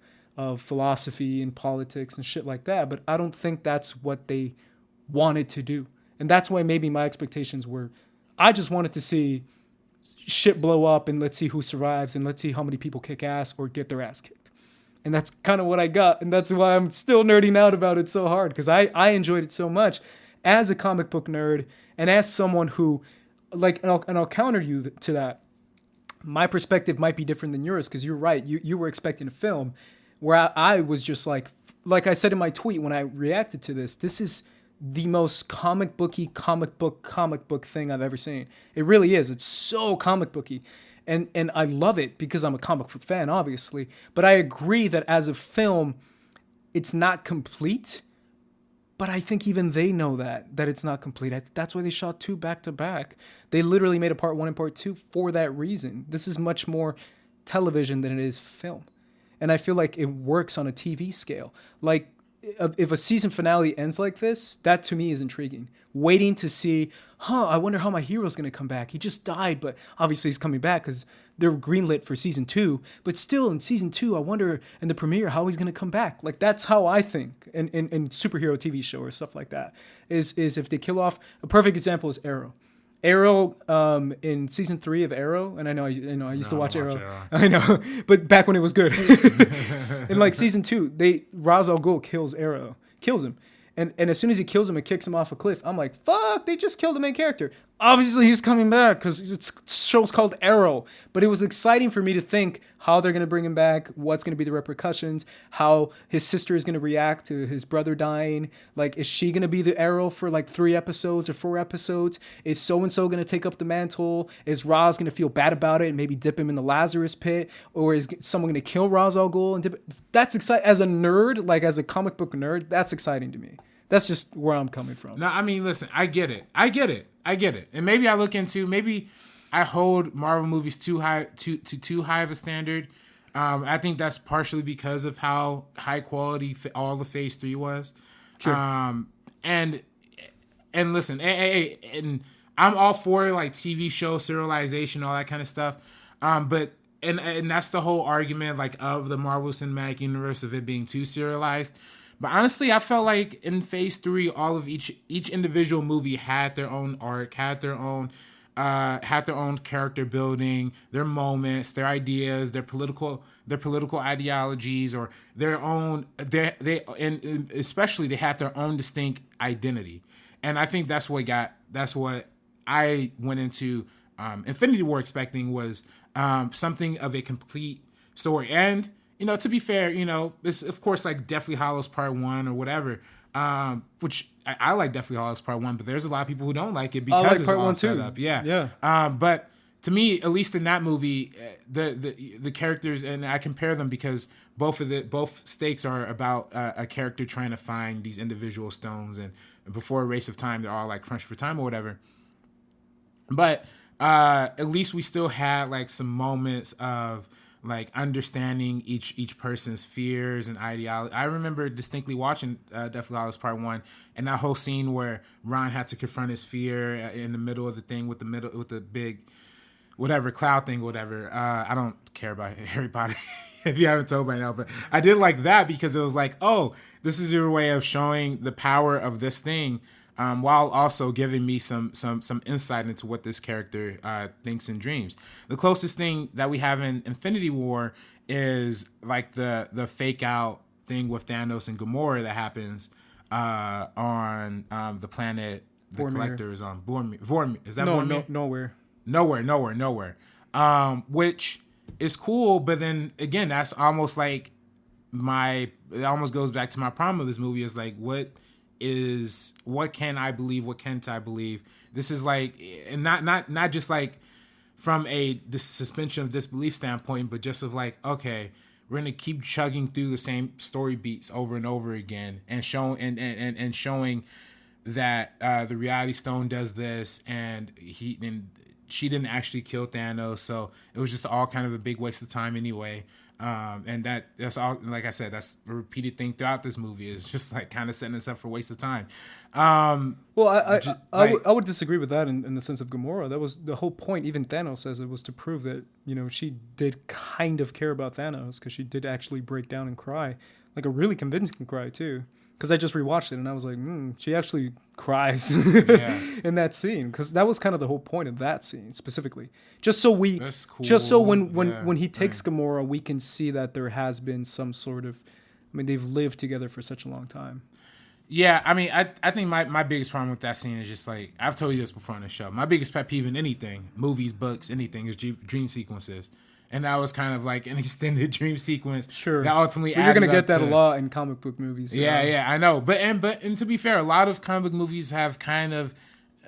philosophy and politics and shit like that. But I don't think that's what they wanted to do. And that's why maybe my expectations were, I just wanted to see shit blow up and let's see who survives and let's see how many people kick ass or get their ass kicked. And that's kind of what I got. And that's why I'm still nerding out about it so hard, because I enjoyed it so much as a comic book nerd and as someone who, like, and I'll counter you to that. My perspective might be different than yours, because you're right. You were expecting a film where I was just like I said in my tweet when I reacted to this is the most comic book thing I've ever seen. It really is. It's so comic booky. And I love it because I'm a comic book fan, obviously. But I agree that as a film, it's not complete. But I think even they know that it's not complete. That's why they shot 2 back to back. They literally made a part 1 and part 2 for that reason. This is much more television than it is film. And I feel like it works on a TV scale. Like, if a season finale ends like this, that to me is intriguing. Waiting to see, I wonder how my hero's going to come back. He just died, but obviously he's coming back because they're greenlit for season 2. But still, in season 2, I wonder in the premiere how he's going to come back. Like, that's how I think in superhero TV show or stuff like that. Is if they kill off, a perfect example is Arrow. Arrow in season 3 of Arrow, and I know I used to watch Arrow. I know, but back when it was good. In like season 2, Ra's al Ghul kills him, and as soon as he kills him and kicks him off a cliff, I'm like, fuck! They just killed the main character. Obviously, he's coming back because it's show's called Arrow. But it was exciting for me to think how they're gonna bring him back, what's gonna be the repercussions, how his sister is gonna react to his brother dying. Like, is she gonna be the Arrow for like 3 episodes or 4 episodes? Is so and so gonna take up the mantle? Is Ra's gonna feel bad about it and maybe dip him in the Lazarus pit, or is someone gonna kill Ra's al Ghul and dip it? That's exciting as a nerd, like as a comic book nerd. That's exciting to me. That's just where I'm coming from. No, I mean, listen, I get it. And maybe I hold Marvel movies too high of a standard. I think that's partially because of how high quality all the Phase 3 was. Sure. And listen, and I'm all for like TV show serialization, all that kind of stuff. But that's the whole argument like of the Marvel Cinematic Universe of it being too serialized. But honestly, I felt like in Phase 3, all of each individual movie had their own arc, had their own had their own character building, their moments, their ideas, their political ideologies, or their own. And especially they had their own distinct identity, and I think that's what I went into Infinity War expecting was something of a complete story. And to be fair, it's of course like Deathly Hallows Part 1 or whatever, which I like Deathly Hallows Part 1, but there's a lot of people who don't like it because it's all set up. Yeah. But to me, at least in that movie, the characters, and I compare them because both stakes are about a character trying to find these individual stones, and before a race of time, they're all like crunched for time or whatever. But at least we still had like some moments of like understanding each person's fears and ideology. I remember distinctly watching Deathly Hallows Part 1, and that whole scene where Ron had to confront his fear in the middle of the thing with the big whatever cloud thing, whatever. I don't care about Harry Potter if you haven't told by now, but I did like that because it was like, oh, this is your way of showing the power of this thing, while also giving me some insight into what this character thinks and dreams. The closest thing that we have in Infinity War is like the fake out thing with Thanos and Gamora that happens on the planet the Vormir. Collector is on. Vormir. Is that Vormir? Nowhere. Which is cool, but then again, that's almost like it almost goes back to my problem with this movie is like, what can I believe? What can't I believe? This is like, and not just like from the suspension of disbelief standpoint, but just of like, okay, we're going to keep chugging through the same story beats over and over again and showing that the Reality Stone does this, and she didn't actually kill Thanos, so it was just all kind of a big waste of time anyway. And that's all. Like I said, that's a repeated thing throughout this movie. Is just like kind of setting us up for a waste of time. Well, I would disagree with that in the sense of Gamora. That was the whole point. Even Thanos says it was to prove that she did kind of care about Thanos because she did actually break down and cry, like a really convincing cry too. Because I just rewatched it and I was like, she actually cries in that scene, because that was kind of the whole point of that scene specifically. Just so when he takes Gamora, we can see that there has been some sort of, they've lived together for such a long time. Yeah, I think my biggest problem with that scene is just like, I've told you this before on the show. My biggest pet peeve in anything, movies, books, anything, is dream sequences. And that was kind of like an extended dream sequence. Sure. That ultimately you're going to get that a lot in comic book movies. Yeah, I know. But to be fair, a lot of comic book movies have kind of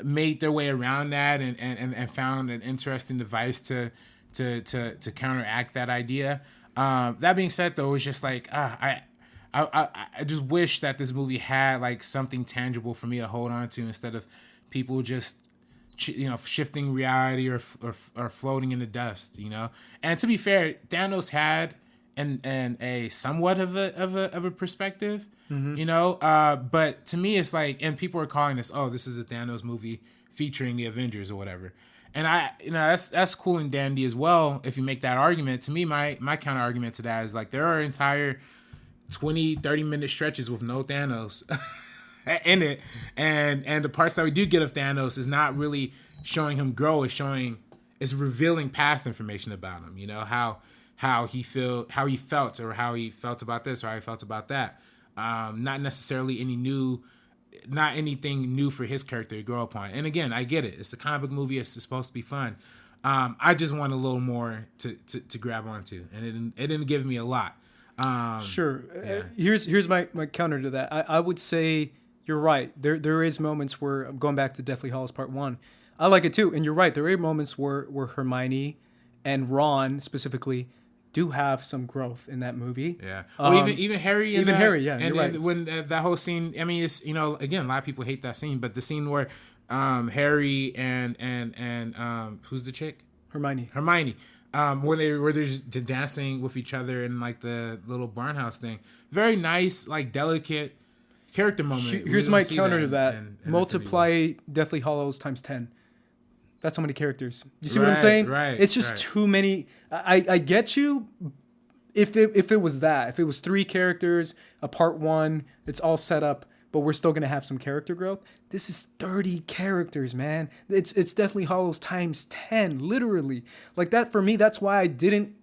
made their way around that and found an interesting device to counteract that idea. That being said, though, it's just like, I just wish that this movie had like something tangible for me to hold on to instead of people just shifting reality or floating in the dust, And to be fair, Thanos had a somewhat of a perspective, but to me it's like, and people are calling this is the Thanos movie featuring the Avengers or whatever. And that's cool and dandy as well if you make that argument. To me, my counter argument to that is like, there are entire 20-30 minute stretches with no Thanos in it, and the parts that we do get of Thanos is not really showing him grow. It's revealing past information about him. How he felt, or how he felt about this, or how he felt about that. Not necessarily not anything new for his character to grow upon. And again, I get it. It's a comic book movie. It's supposed to be fun. I just want a little more to grab onto, and it didn't give me a lot. Sure. Yeah. Here's my counter to that. I would say you're right. There is moments where, going back to Deathly Hallows Part 1, I like it too. And you're right. There are moments where Hermione and Ron specifically do have some growth in that movie. Yeah. Well, even Harry. Harry, yeah. And, you're right. When that whole scene, it's, again, a lot of people hate that scene, but the scene where Harry and who's the chick? Hermione. Where they're just dancing with each other in like the little barn house thing. Very nice, like delicate character moment. Here's my counter to that. Multiply Deathly Hallows times 10. That's how many characters. You see what I'm saying? Right. It's just too many. I get you. If it was 3 characters, a part 1, it's all set up but we're still gonna have some character growth. This is 30 characters, man. It's Deathly Hallows times 10, literally. Like that for me. That's why I didn't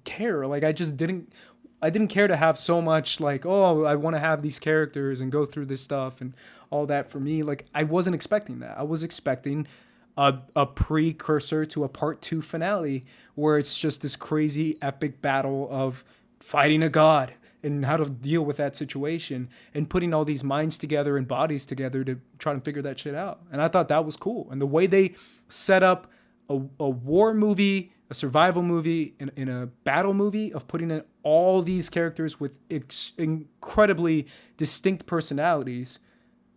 care. Like I didn't care to have so much like, oh, I want to have these characters and go through this stuff and all that. For me, like I wasn't expecting that. I was expecting a precursor to a part 2 finale where it's just this crazy epic battle of fighting a god and how to deal with that situation and putting all these minds together and bodies together to try and figure that shit out. And I thought that was cool. And the way they set up a war movie, a survival movie, in a battle movie of putting in all these characters with incredibly distinct personalities,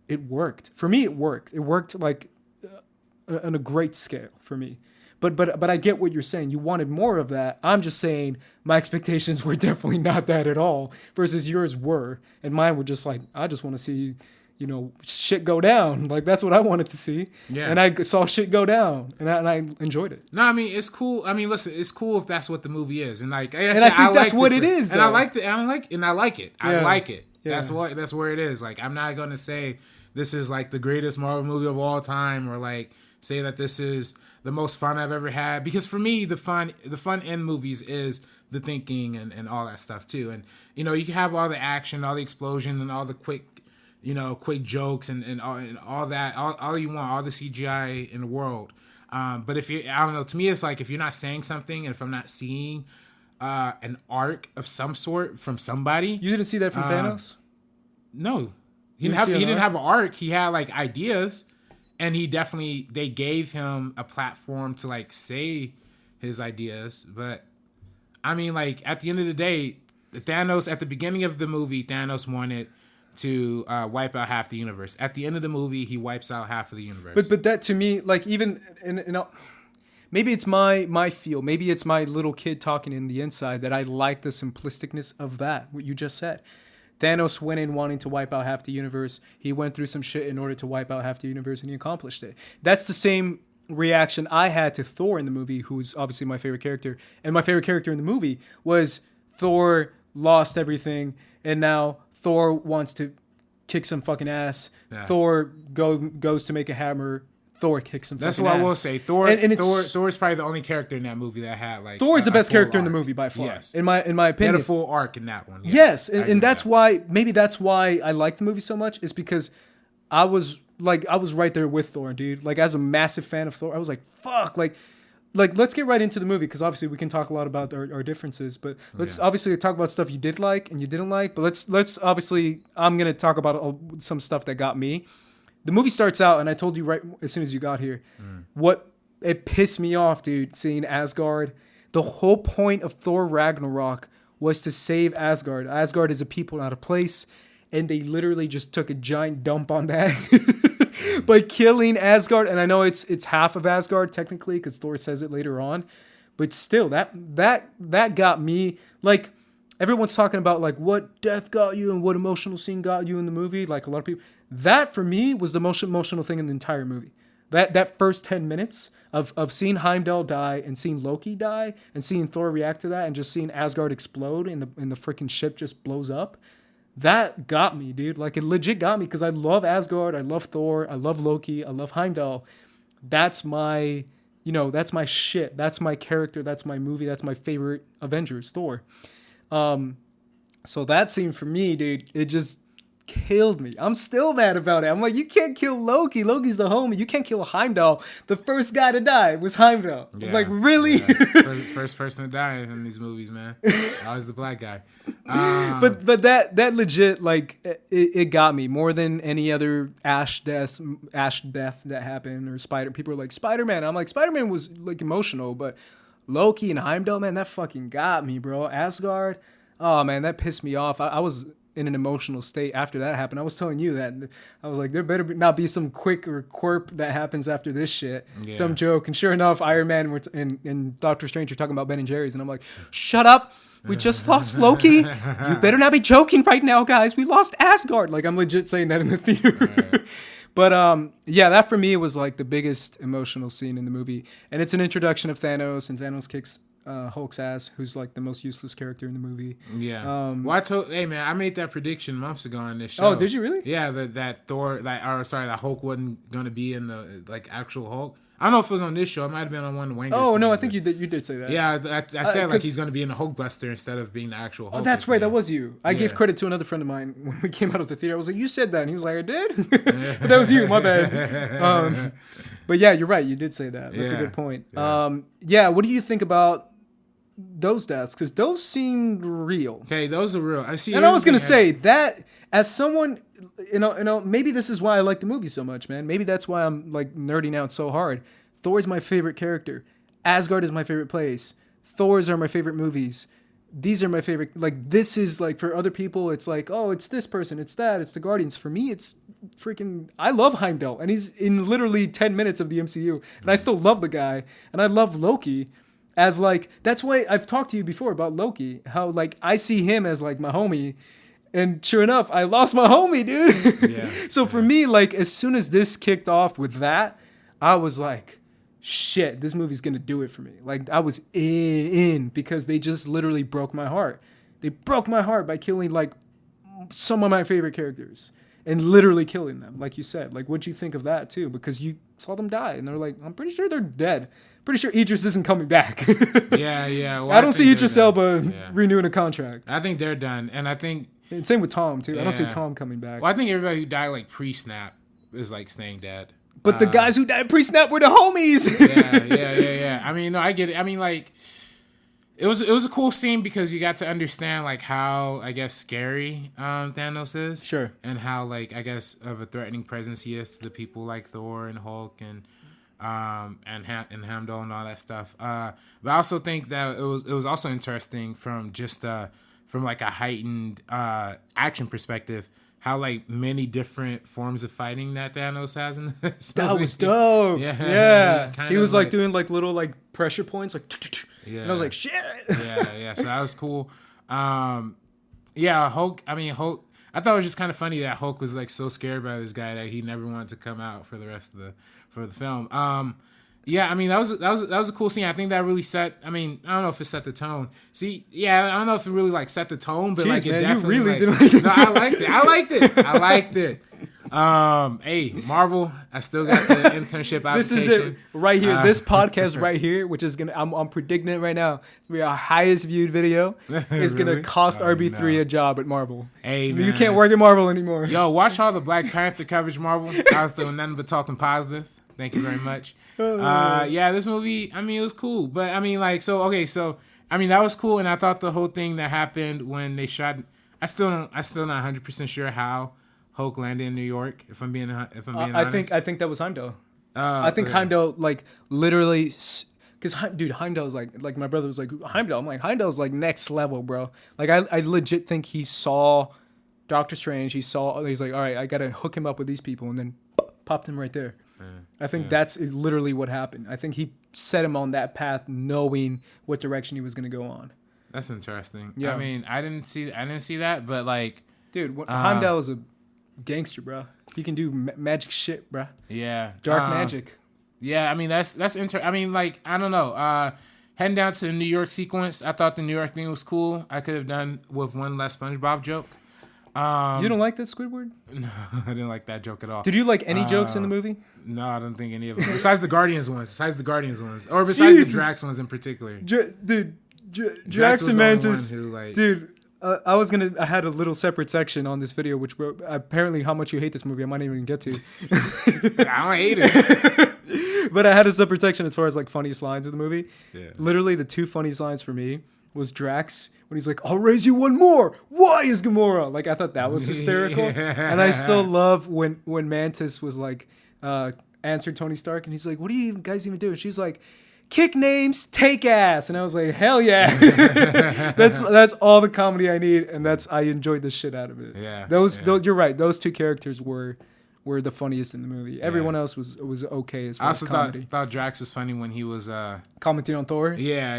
it worked. For me, it worked. It worked like on a great scale for me. But I get what you're saying. You wanted more of that. I'm just saying my expectations were definitely not that at all versus yours were. And mine were just like, I just want to see, shit go down. Like that's what I wanted to see. Yeah. And I saw shit go down and I enjoyed it. No, I mean, it's cool. I mean, listen, it's cool if that's what the movie is. And like, I think that's what it is. And I like it. I like it. I like it. Yeah. That's where it is. Like, I'm not going to say this is like the greatest Marvel movie of all time or like say that this is the most fun I've ever had, because for me the fun in movies is the thinking and all that stuff too. And you can have all the action, all the explosion, and all the quick jokes and all that, all you want, all the CGI in the world. But if you, I don't know, to me it's like if you're not saying something and if I'm not seeing an arc of some sort from somebody. You didn't see that from Thanos? No, he didn't have an arc. He had like ideas. And they gave him a platform to like say his ideas. But I mean, like at the end of the day, Thanos, at the beginning of the movie, Thanos wanted to wipe out half the universe. At the end of the movie, he wipes out half of the universe. But that to me, like even maybe it's my feel, maybe it's my little kid talking in the inside that I like the simplisticness of that, what you just said. Thanos went in wanting to wipe out half the universe. He went through some shit in order to wipe out half the universe, and he accomplished it. That's the same reaction I had to Thor in the movie, who's obviously my favorite character. And my favorite character in the movie was Thor lost everything, and now Thor wants to kick some fucking ass. Yeah. Thor goes to make a hammer. Thor kicks some fucking ass. That's what I will say. Thor is probably the only character in that movie that had like. Thor is the best character in the movie by far. Yes. In my opinion. He had a full arc in that one. Yeah. Yes, and that's why I like the movie so much is because I was right there with Thor, dude. Like as a massive fan of Thor, I was like, fuck, like let's get right into the movie because obviously we can talk a lot about our differences, but let's obviously talk about stuff you did like and you didn't like. But let's obviously I'm gonna talk about some stuff that got me. The movie starts out, and I told you right as soon as you got here, what it pissed me off, dude, seeing Asgard. The whole point of Thor Ragnarok was to save Asgard. Asgard is a people, not a place, and they literally just took a giant dump on that by killing Asgard. And I know it's half of Asgard technically because Thor says it later on, but still, that got me. Like everyone's talking about like what death got you and what emotional scene got you in the movie. Like a lot of people. That, for me, was the most emotional thing in the entire movie. That first 10 minutes of seeing Heimdall die and seeing Loki die and seeing Thor react to that and just seeing Asgard explode and the freaking ship just blows up, that got me, dude. Like, it legit got me because I love Asgard, I love Thor, I love Loki, I love Heimdall. That's my, that's my shit. That's my character. That's my movie. That's my favorite Avengers, Thor. So that scene for me, dude, it just killed me. I'm still mad about it. I'm like, you can't kill Loki. Loki's the homie. You can't kill Heimdall. The first guy to die was Heimdall. Yeah, like, really? Yeah. First person to die in these movies, man. Always the black guy. But that legit, like, it got me more than any other Ash death that happened or Spider. People are like, Spider-Man. I'm like, Spider-Man was like emotional, but Loki and Heimdall, man, that fucking got me, bro. Asgard, oh man, that pissed me off. I was in an emotional state after that happened. I was telling you that. I was like, there better not be some quick or quirp that happens after this shit. Yeah. Some joke. And sure enough, Iron Man and Doctor Strange are talking about Ben and Jerry's. And I'm like, shut up. We just lost Loki. You better not be joking right now, guys. We lost Asgard. Like, I'm legit saying that in the theater. Right. But yeah, that for me was like the biggest emotional scene in the movie. And it's an introduction of Thanos, and Thanos kicks Hulk's ass, who's like the most useless character in the movie. Yeah. Hey man, I made that prediction months ago on this show. Oh, did you really? Yeah, that Hulk wasn't gonna be in the like actual Hulk. I don't know if it was on this show. It might have been on one of Wanger's. Oh no, I think you did say that. Yeah, I said like he's gonna be in the Hulkbuster instead of being the actual Hulk. Oh, that's right. That was you. I gave credit to another friend of mine when we came out of the theater. I was like, "You said that," and he was like, "I did." But that was you. My bad. But yeah, you're right. You did say that. That's a good point. Yeah. What do you think about those deaths? Because those seemed real. Okay, those are real. I see. And I was gonna say that as someone, maybe this is why I like the movie so much, man. Maybe that's why I'm like nerding out so hard. Thor's my favorite character. Asgard is my favorite place. Thor's are my favorite movies. These are my favorite. Like, this is like, for other people, it's like, oh, it's this person, it's that, it's the Guardians. For me, it's freaking, I love Heimdall, and he's in literally 10 minutes of the MCU, and I still love the guy, and I love Loki as like, that's why I've talked to you before about Loki, how like I see him as like my homie, and sure enough, I lost my homie, dude. Yeah. So for me, like, as soon as this kicked off with that, I was like, shit, this movie's gonna do it for me. Like, I was in because they just literally broke my heart. They broke my heart by killing like some of my favorite characters and literally killing them, like you said. Like, what'd you think of that too? Because you saw them die, and they're like, I'm pretty sure they're dead. Pretty sure Idris isn't coming back. Yeah. Well, I don't see Idris Elba renewing a contract. I think they're done, and I think and same with Tom too. Yeah. I don't see Tom coming back. Well, I think everybody who died like pre-snap is like staying dead. But the guys who died pre-snap were the homies. Yeah. I mean, no, I get it. I mean, like, it was a cool scene because you got to understand like how, I guess, scary Thanos is. Sure. And how, like, I guess, of a threatening presence he is to the people like Thor and Hulk and Heimdall and all that stuff. But I also think that it was also interesting from just from like a heightened action perspective, how like many different forms of fighting that Thanos has in this movie. That was dope. Yeah. He was like doing like little like pressure points, like, and I was like, shit. Yeah. So that was cool. Hulk. I mean, Hulk. I thought it was just kind of funny that Hulk was like so scared by this guy that he never wanted to come out for the rest of the film. I mean, that was a cool scene. I think that really set. I mean, I don't know if it set the tone. See, I don't know if it really like set the tone, but like it definitely. You really didn't like it. I liked it. Hey, Marvel, I still got the internship application. This is it right here. This podcast right here, which is gonna, I'm predicting it right now. Be our highest viewed video. It's really? Gonna cost RB3 a job at Marvel. Hey, man. You can't work at Marvel anymore. Yo, watch all the Black Panther coverage, Marvel. I was doing nothing but talking positive. Thank you very much. This movie, I mean, it was cool. But I mean, like, I mean, that was cool. And I thought the whole thing that happened when they shot, I'm still not 100% sure how Hulk landed in New York, if I'm being honest. I think that was Heimdall. I think Heimdall, like, literally, because, dude, Heimdall's like my brother was like, Heimdall. I'm like, Heimdall's like next level, bro. Like, I legit think he saw Doctor Strange. He's like, all right, I got to hook him up with these people, and then popped him right there. I think that's literally what happened. I think he set him on that path knowing what direction he was going to go on. That's interesting. Yeah. I mean, I didn't see that, but like, dude, Heimdall is a gangster, bro. He can do magic shit, bro. Yeah. Dark magic. Yeah, I mean, that's I mean, like, I don't know. Heading down to the New York sequence, I thought the New York thing was cool. I could have done with one less SpongeBob joke. You don't like that Squidward? No, I didn't like that joke at all. Did you like any jokes in the movie? No, I don't think any of them. Besides the Guardians ones. Or besides the Drax ones in particular. Dude, Drax and Mantis. Dude, I had a little separate section on this video, which apparently how much you hate this movie, I might even get to. I don't hate it. But I had a separate section as far as like funniest lines in the movie. Yeah. Literally, the two funniest lines for me was Drax when he's like, I'll raise you one more. Why is Gamora? Like, I thought that was hysterical. Yeah. And I still love when Mantis was like, answered Tony Stark, and he's like, what do you guys even do? And she's like, kick names, take ass. And I was like, hell yeah. That's all the comedy I need, and I enjoyed the shit out of it. Yeah. Those you're right. Those two characters were the funniest in the movie. Everyone else was okay as far as comedy. I also thought Drax was funny when he was commenting on Thor. Yeah,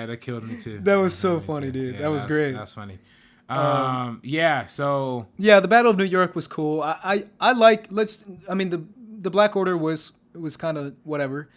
that killed me too. That was so funny, dude. Yeah, that was great. That's funny. So the Battle of New York was cool. I like the Black Order was kind of whatever.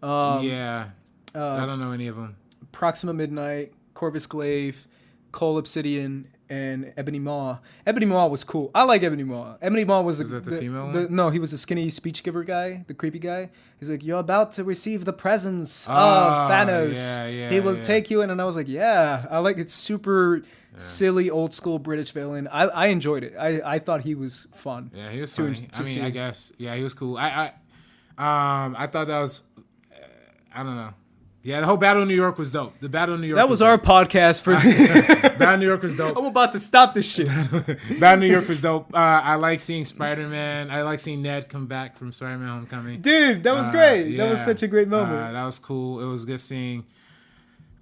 I don't know any of them. Proxima Midnight, Corvus Glaive, Cole Obsidian, and Ebony Maw. Ebony Maw was cool. I like Ebony Maw. Ebony Maw was that the female one? No, he was the skinny speech giver guy, the creepy guy. He's like, you're about to receive the presence of Thanos. He will take you in. And I was like, yeah, I like it. Super silly, old school British villain. I enjoyed it. I thought he was fun. Yeah, he was funny. I guess. Yeah, he was cool. I thought that was, I don't know. Yeah, the whole Battle of New York was dope. The Battle of New York. That was our podcast for. Battle of New York was dope. I'm about to stop this shit. Battle of New York was dope. I like seeing Spider-Man. I like seeing Ned come back from Spider-Man Homecoming. Dude, that was great. Yeah, that was such a great moment. That was cool. It was good seeing.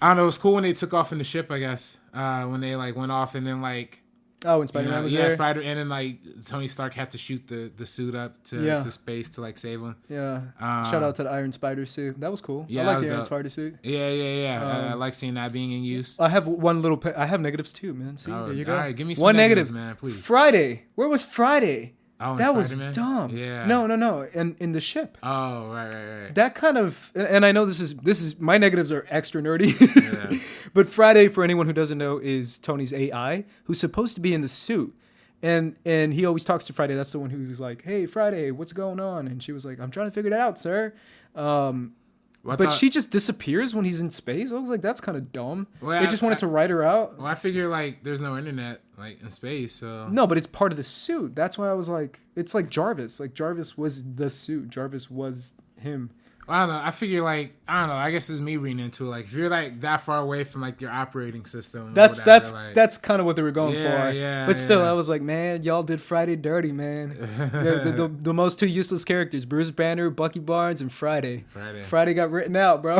I don't know. It was cool when they took off in the ship. I guess when they like went off and then like. Oh, when Spider-Man was there? Yeah, and then like Tony Stark had to shoot the suit up to space to like save him. Yeah. Shout out to the Iron Spider suit. That was cool. Yeah, I like the Iron Spider suit. Yeah. I like seeing that being in use. I have I have negatives too, man. See, there you go. All right, give me some negatives, man, please. Friday. Where was Friday? Oh, that Spider-Man? Was dumb. Yeah. No. In the ship. Oh, right. That kind of, and I know this is my negatives are extra nerdy. Yeah. But Friday, for anyone who doesn't know, is Tony's AI, who's supposed to be in the suit. And he always talks to Friday. That's the one who's like, "Hey, Friday, what's going on?" And she was like, "I'm trying to figure it out, sir." But she just disappears when he's in space. I was like, that's kind of dumb. Well, they just wanted to write her out. Well, I figure like there's no internet like in space, so no, but it's part of the suit. That's why I was like, it's like Jarvis. Like Jarvis was the suit. Jarvis was him. I don't know. I figure like I don't know. I guess it's me reading into it. Like if you're like that far away from like your operating system, that's kind of what they were going for. Yeah. But still, I was like, man, y'all did Friday dirty, man. the most two useless characters: Bruce Banner, Bucky Barnes, and Friday. Friday got written out, bro.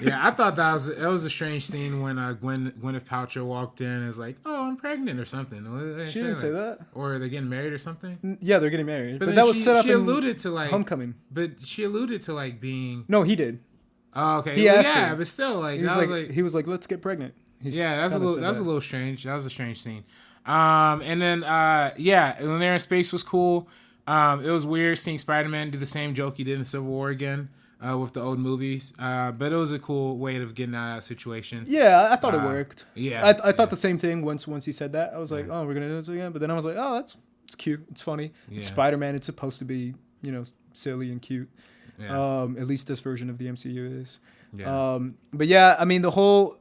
Yeah, I thought that was a strange scene when Gwyneth Paltrow walked in and was like, "Oh, I'm pregnant" or something. She didn't say that. Or they're getting married or something. Yeah, they're getting married. But that was set up. She alluded to like Homecoming. But she alluded to like being. No, he did. Oh, okay. He asked her. But still, like he was like, "Let's get pregnant." That was a little strange. That was a strange scene. And then when they're in space was cool. It was weird seeing Spider-Man do the same joke he did in Civil War again with the old movies. But it was a cool way of getting out of that situation. Yeah, I thought it worked. Yeah, I thought the same thing once he said that. I was like, "Oh, we're gonna do this again." But then I was like, "Oh, it's cute. It's funny. Yeah. It's Spider-Man. It's supposed to be silly and cute." Yeah. At least this version of the MCU is. Yeah. But yeah, I mean the whole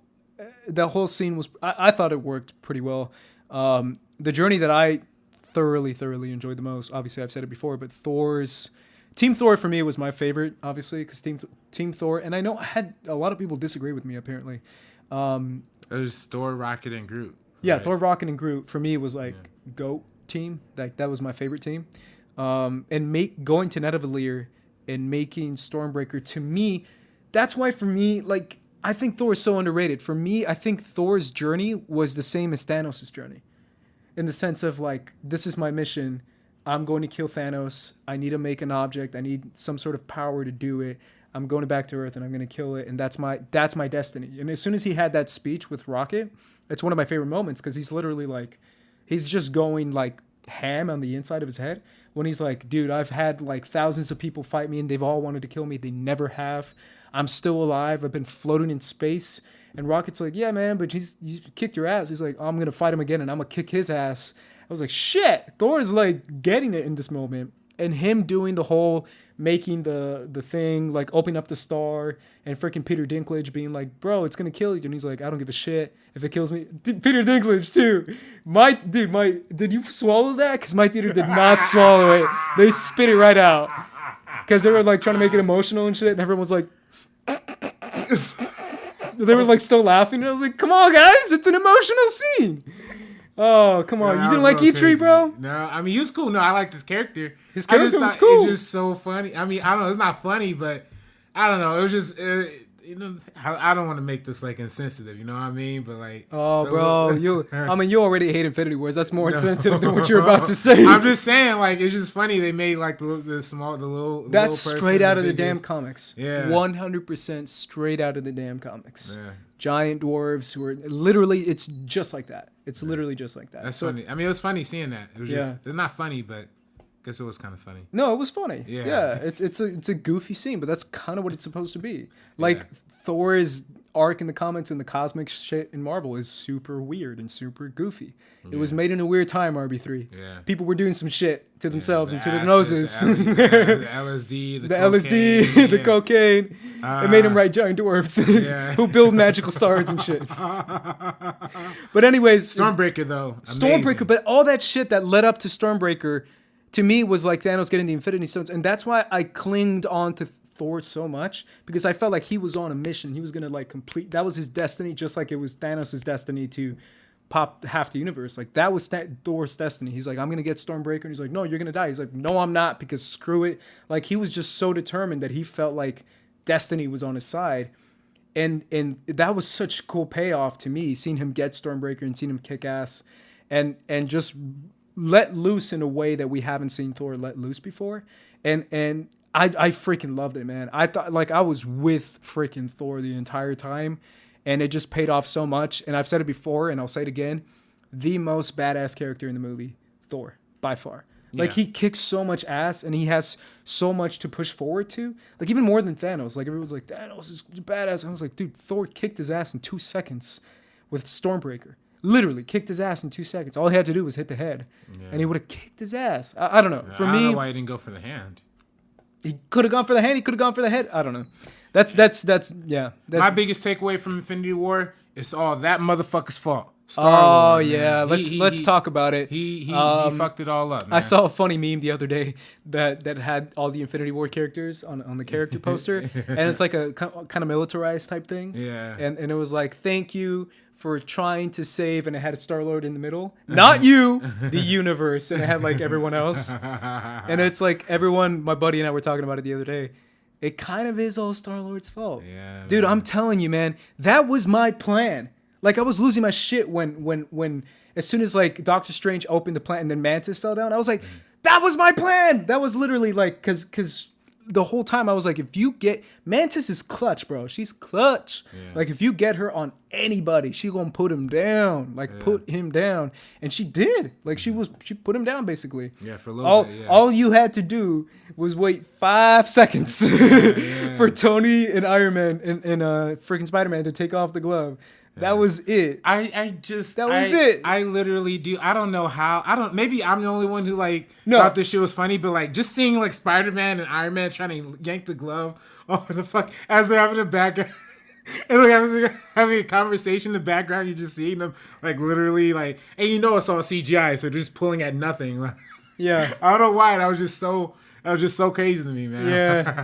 scene was I thought it worked pretty well. The journey that I thoroughly enjoyed the most, obviously I've said it before, but Team Thor for me was my favorite, obviously, because Team Thor, and I know I had a lot of people disagree with me apparently. It was Thor, Rocket, and Groot. Yeah, right? Thor, Rocket, and Groot for me was like GOAT team. Like that was my favorite team. And going to Nidavellir and making Stormbreaker, to me, that's why for me, like, I think Thor is so underrated. For me, I think Thor's journey was the same as Thanos' journey. In the sense of, like, this is my mission. I'm going to kill Thanos. I need to make an object. I need some sort of power to do it. I'm going back to Earth and I'm going to kill it. And that's my destiny. And as soon as he had that speech with Rocket, it's one of my favorite moments because he's literally, like, he's just going, like, ham on the inside of his head. When he's like, dude, I've had like thousands of people fight me and they've all wanted to kill me. They never have. I'm still alive. I've been floating in space. And Rocket's like, yeah, man, but he's kicked your ass. He's like, I'm going to fight him again and I'm going to kick his ass. I was like, shit. Thor's like getting it in this moment. And him doing the whole making the thing, like opening up the star, and freaking Peter Dinklage being like, bro, it's going to kill you. And he's like, I don't give a shit if it kills me. Peter Dinklage, too. Did you swallow that? Because my theater did not swallow it. They spit it right out. Because they were like trying to make it emotional and shit. And everyone was like, they were like still laughing. And I was like, come on, guys. It's an emotional scene. Oh, come on. You didn't like E-Tree, bro? No, I mean, he was cool. No, I like this character. His character was cool. It's just so funny. I mean, I don't know. It's not funny, but I don't know. It was just, I don't want to make this like insensitive, you know what I mean? But like, oh, bro, you already hate Infinity Wars. That's more insensitive than what you're about to say. I'm just saying, like, it's just funny they made like the little. That's straight out of the damn comics. Yeah, 100% straight out of the damn comics. Yeah. Giant dwarves who are literally, it's just like that. It's literally just like that. That's funny. I mean, it was funny seeing that. It was just, it's not funny, but Guess it was kind of funny. No, it was funny. Yeah. Yeah, it's a goofy scene, but that's kind of what it's supposed to be. Like Thor's arc in the comics and the cosmic shit in Marvel is super weird and super goofy. It was made in a weird time, RB3. Yeah. People were doing some shit to themselves and to their acid, noses. The LSD, the cocaine, LSD, the cocaine. It made him write giant dwarfs who build magical stars and shit. But anyways. Stormbreaker, though. Stormbreaker, but all that shit that led up to Stormbreaker, to me, was like Thanos getting the Infinity Stones. And that's why I clinged on to Thor so much, because I felt like he was on a mission. He was going to like complete. That was his destiny, just like it was Thanos' destiny to pop half the universe. Like that was Thor's destiny. He's like, I'm going to get Stormbreaker. And he's like, no, you're going to die. He's like, no, I'm not, because screw it. Like he was just so determined that he felt like destiny was on his side. And that was such a cool payoff to me, seeing him get Stormbreaker and seeing him kick ass and just let loose in a way that we haven't seen Thor let loose before. And I freaking loved it, man. I thought like I was with freaking Thor the entire time, and it just paid off so much. And I've said it before, and I'll say it again: the most badass character in the movie, Thor, by far. Like he kicks so much ass, and he has so much to push forward to. Like even more than Thanos. Like everyone's like, Thanos is badass. I was like, dude, Thor kicked his ass in 2 seconds with Stormbreaker. Literally kicked his ass in 2 seconds. All he had to do was hit the head, and he would have kicked his ass. I don't know. For me, I don't know why he didn't go for the hand. He could have gone for the hand. He could have gone for the head. I don't know. That's my biggest takeaway from Infinity War is all that motherfucker's fault. Star-Lord, yeah. Let's talk about it. He fucked it all up, man. I saw a funny meme the other day that had all the Infinity War characters on the character poster, and it's like a kind of militarized type thing. Yeah. And it was like, thank you for trying to save, and it had a Star-Lord in the middle. Not you, the universe. And it had like everyone else. And it's like everyone, my buddy and I were talking about it the other day. It kind of is all Star-Lord's fault. Yeah, dude, man. I'm telling you, man, that was my plan. Like I was losing my shit when as soon as like Doctor Strange opened the plant and then Mantis fell down, I was like, that was my plan. That was literally like, cause the whole time I was like, if you get Mantis is clutch, bro. She's clutch. Yeah. Like if you get her on anybody, she gonna put him down. Like put him down, and she did. Like she put him down basically. Yeah, for a little bit. Yeah. All you had to do was wait 5 seconds for Tony and Iron Man and freaking Spider-Man to take off the glove. That was it. That was it. I literally do. I don't know how. Maybe I'm the only one who thought this shit was funny, but like just seeing like Spider-Man and Iron Man trying to yank the glove over the fuck as they're having a background and like having a conversation in the background, you're just seeing them like literally like, and you know it's all CGI, so they're just pulling at nothing. Like, yeah. I don't know why. That was just so crazy to me, man.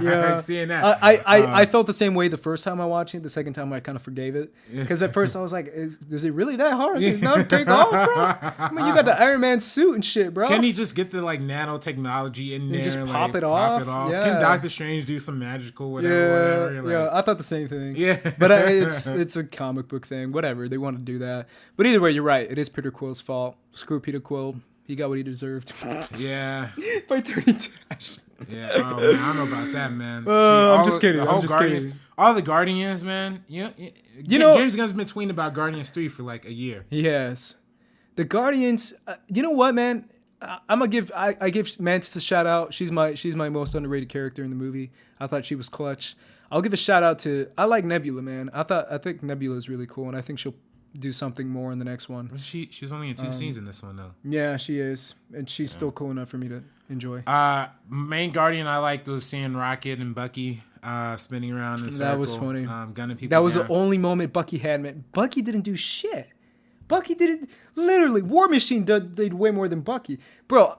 Yeah. Like seeing that. I felt the same way the first time I watched it. The second time I kind of forgave it. Because at first I was like, is it really that hard? No, take off, bro. I mean, you got the Iron Man suit and shit, bro. Can he just get the like nanotechnology in there? And just pop it off? Yeah. Can Doctor Strange do some magical whatever? Yeah, I thought the same thing. Yeah. But it's a comic book thing. Whatever. They want to do that. But either way, you're right. It is Peter Quill's fault. Screw Peter Quill. He got what he deserved. Yeah. By turning to ash. Yeah, oh man, I don't know about that, man. I'm just kidding. All the Guardians, man. You know, James Gunn's been tweeting about Guardians 3 for like a year. He has. The Guardians. You know what, man? I give Mantis a shout out. She's my most underrated character in the movie. I thought she was clutch. I'll give a shout out to. I like Nebula, man. I think Nebula is really cool, and I think she'll do something more in the next one. She's only in 2 scenes in this one though. Yeah, she is, and she's still cool enough for me to enjoy. Main Guardian I liked was seeing Rocket and Bucky spinning around in a circle. That was funny. Gunning people. That was down. the only moment Bucky had. Man, Bucky didn't do shit. Bucky didn't. Literally, War Machine did way more than Bucky. Bro,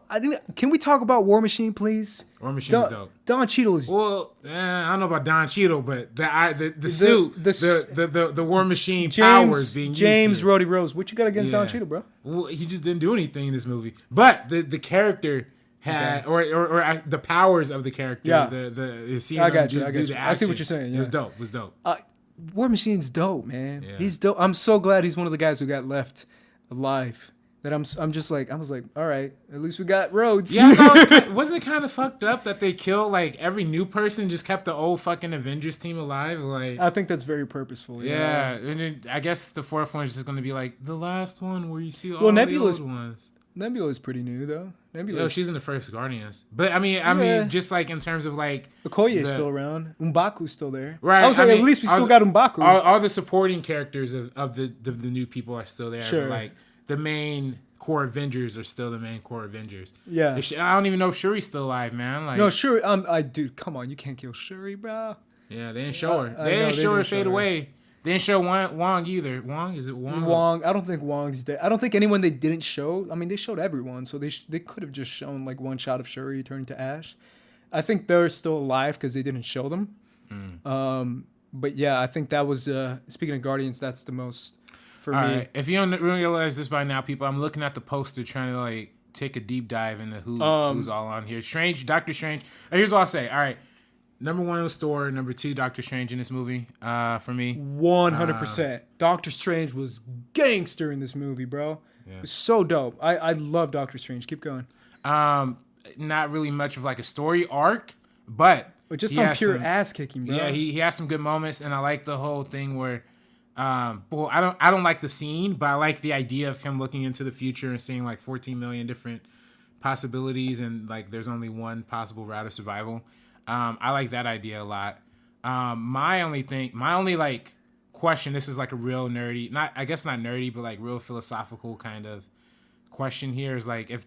can we talk about War Machine, please? War Machine's dope. Don Cheadle is. Well, I don't know about Don Cheadle, but the suit, the War Machine powers being used. James Rhodey Rose. What you got against Don Cheadle, bro? Well, he just didn't do anything in this movie. But the character had, or the powers of the character. Yeah. I got you. I see what you're saying. Yeah. It was dope. War Machine's dope, man. Yeah. He's dope. I'm so glad he's one of the guys who got left alive. That I'm just like, I was like, all right, at least we got Rhodes. Yeah, no, wasn't it kind of fucked up that they killed like every new person, just kept the old fucking Avengers team alive? Like, I think that's very purposeful. Yeah, and then I guess the fourth one is just going to be like the last one where you see all the old ones. Nebula is pretty new though. Nebula. No, she's in the first Guardians. But I mean, just like in terms of like Okoye's still around. M'Baku's still there. Right. I was like, at least we still got M'Baku. All the supporting characters of the new people are still there. Sure. But like the main core Avengers are still the main core Avengers. Yeah. I don't even know if Shuri's still alive, man. Like, no, Shuri. Dude, come on, you can't kill Shuri, bro. Yeah, they didn't show her. They didn't show her fade away. They didn't show Wong either. Wong, is it Wong? Wong. I don't think Wong's dead. I don't think anyone they didn't show. I mean, they showed everyone, so they could have just shown like one shot of Shuri turning to ash. I think they're still alive because they didn't show them. But yeah, I think that was speaking of Guardians, that's the most for me. Right. If you don't realize this by now, people, I'm looking at the poster trying to like take a deep dive into who's all on here. Strange, Doctor Strange. Here's what I'll say. All right. Number 1 was Thor. Number 2, Doctor Strange in this movie. For me, 100%. Doctor Strange was gangster in this movie, bro. Yeah. It was so dope. I love Doctor Strange. Keep going. Not really much of like a story arc, but just on pure ass kicking, bro. Yeah, he has some good moments, and I like the whole thing where, well, I don't like the scene, but I like the idea of him looking into the future and seeing like 14 million different possibilities, and like there's only one possible route of survival. I like that idea a lot. My only like question, this is like a real nerdy, not nerdy, but like real philosophical kind of question here is like, if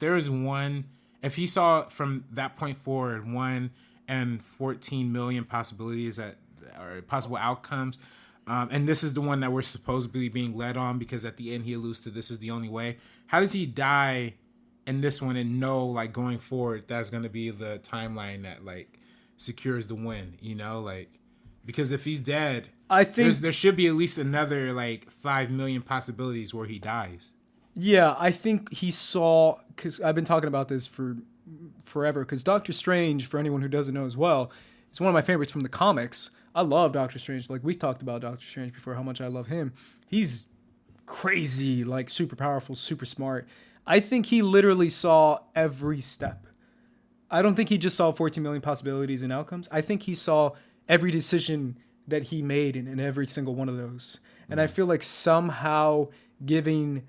he saw from that point forward 1 and 14 million possibilities or possible outcomes, and this is the one that we're supposedly being led on because at the end he alludes to this is the only way. How does he die in this one and know like going forward that's going to be the timeline that like secures the win, you know, like, because if he's dead, I think there should be at least another like 5 million possibilities where he dies. Yeah, I think he saw, because I've been talking about this for forever, because Doctor Strange, for anyone who doesn't know as well, is one of my favorites from the comics. I love Doctor Strange. Like, we talked about Doctor Strange before, how much I love him. He's crazy, like super powerful, super smart. I think he literally saw every step. I don't think he just saw 14 million possibilities and outcomes. I think he saw every decision that he made in every single one of those. And I feel like somehow giving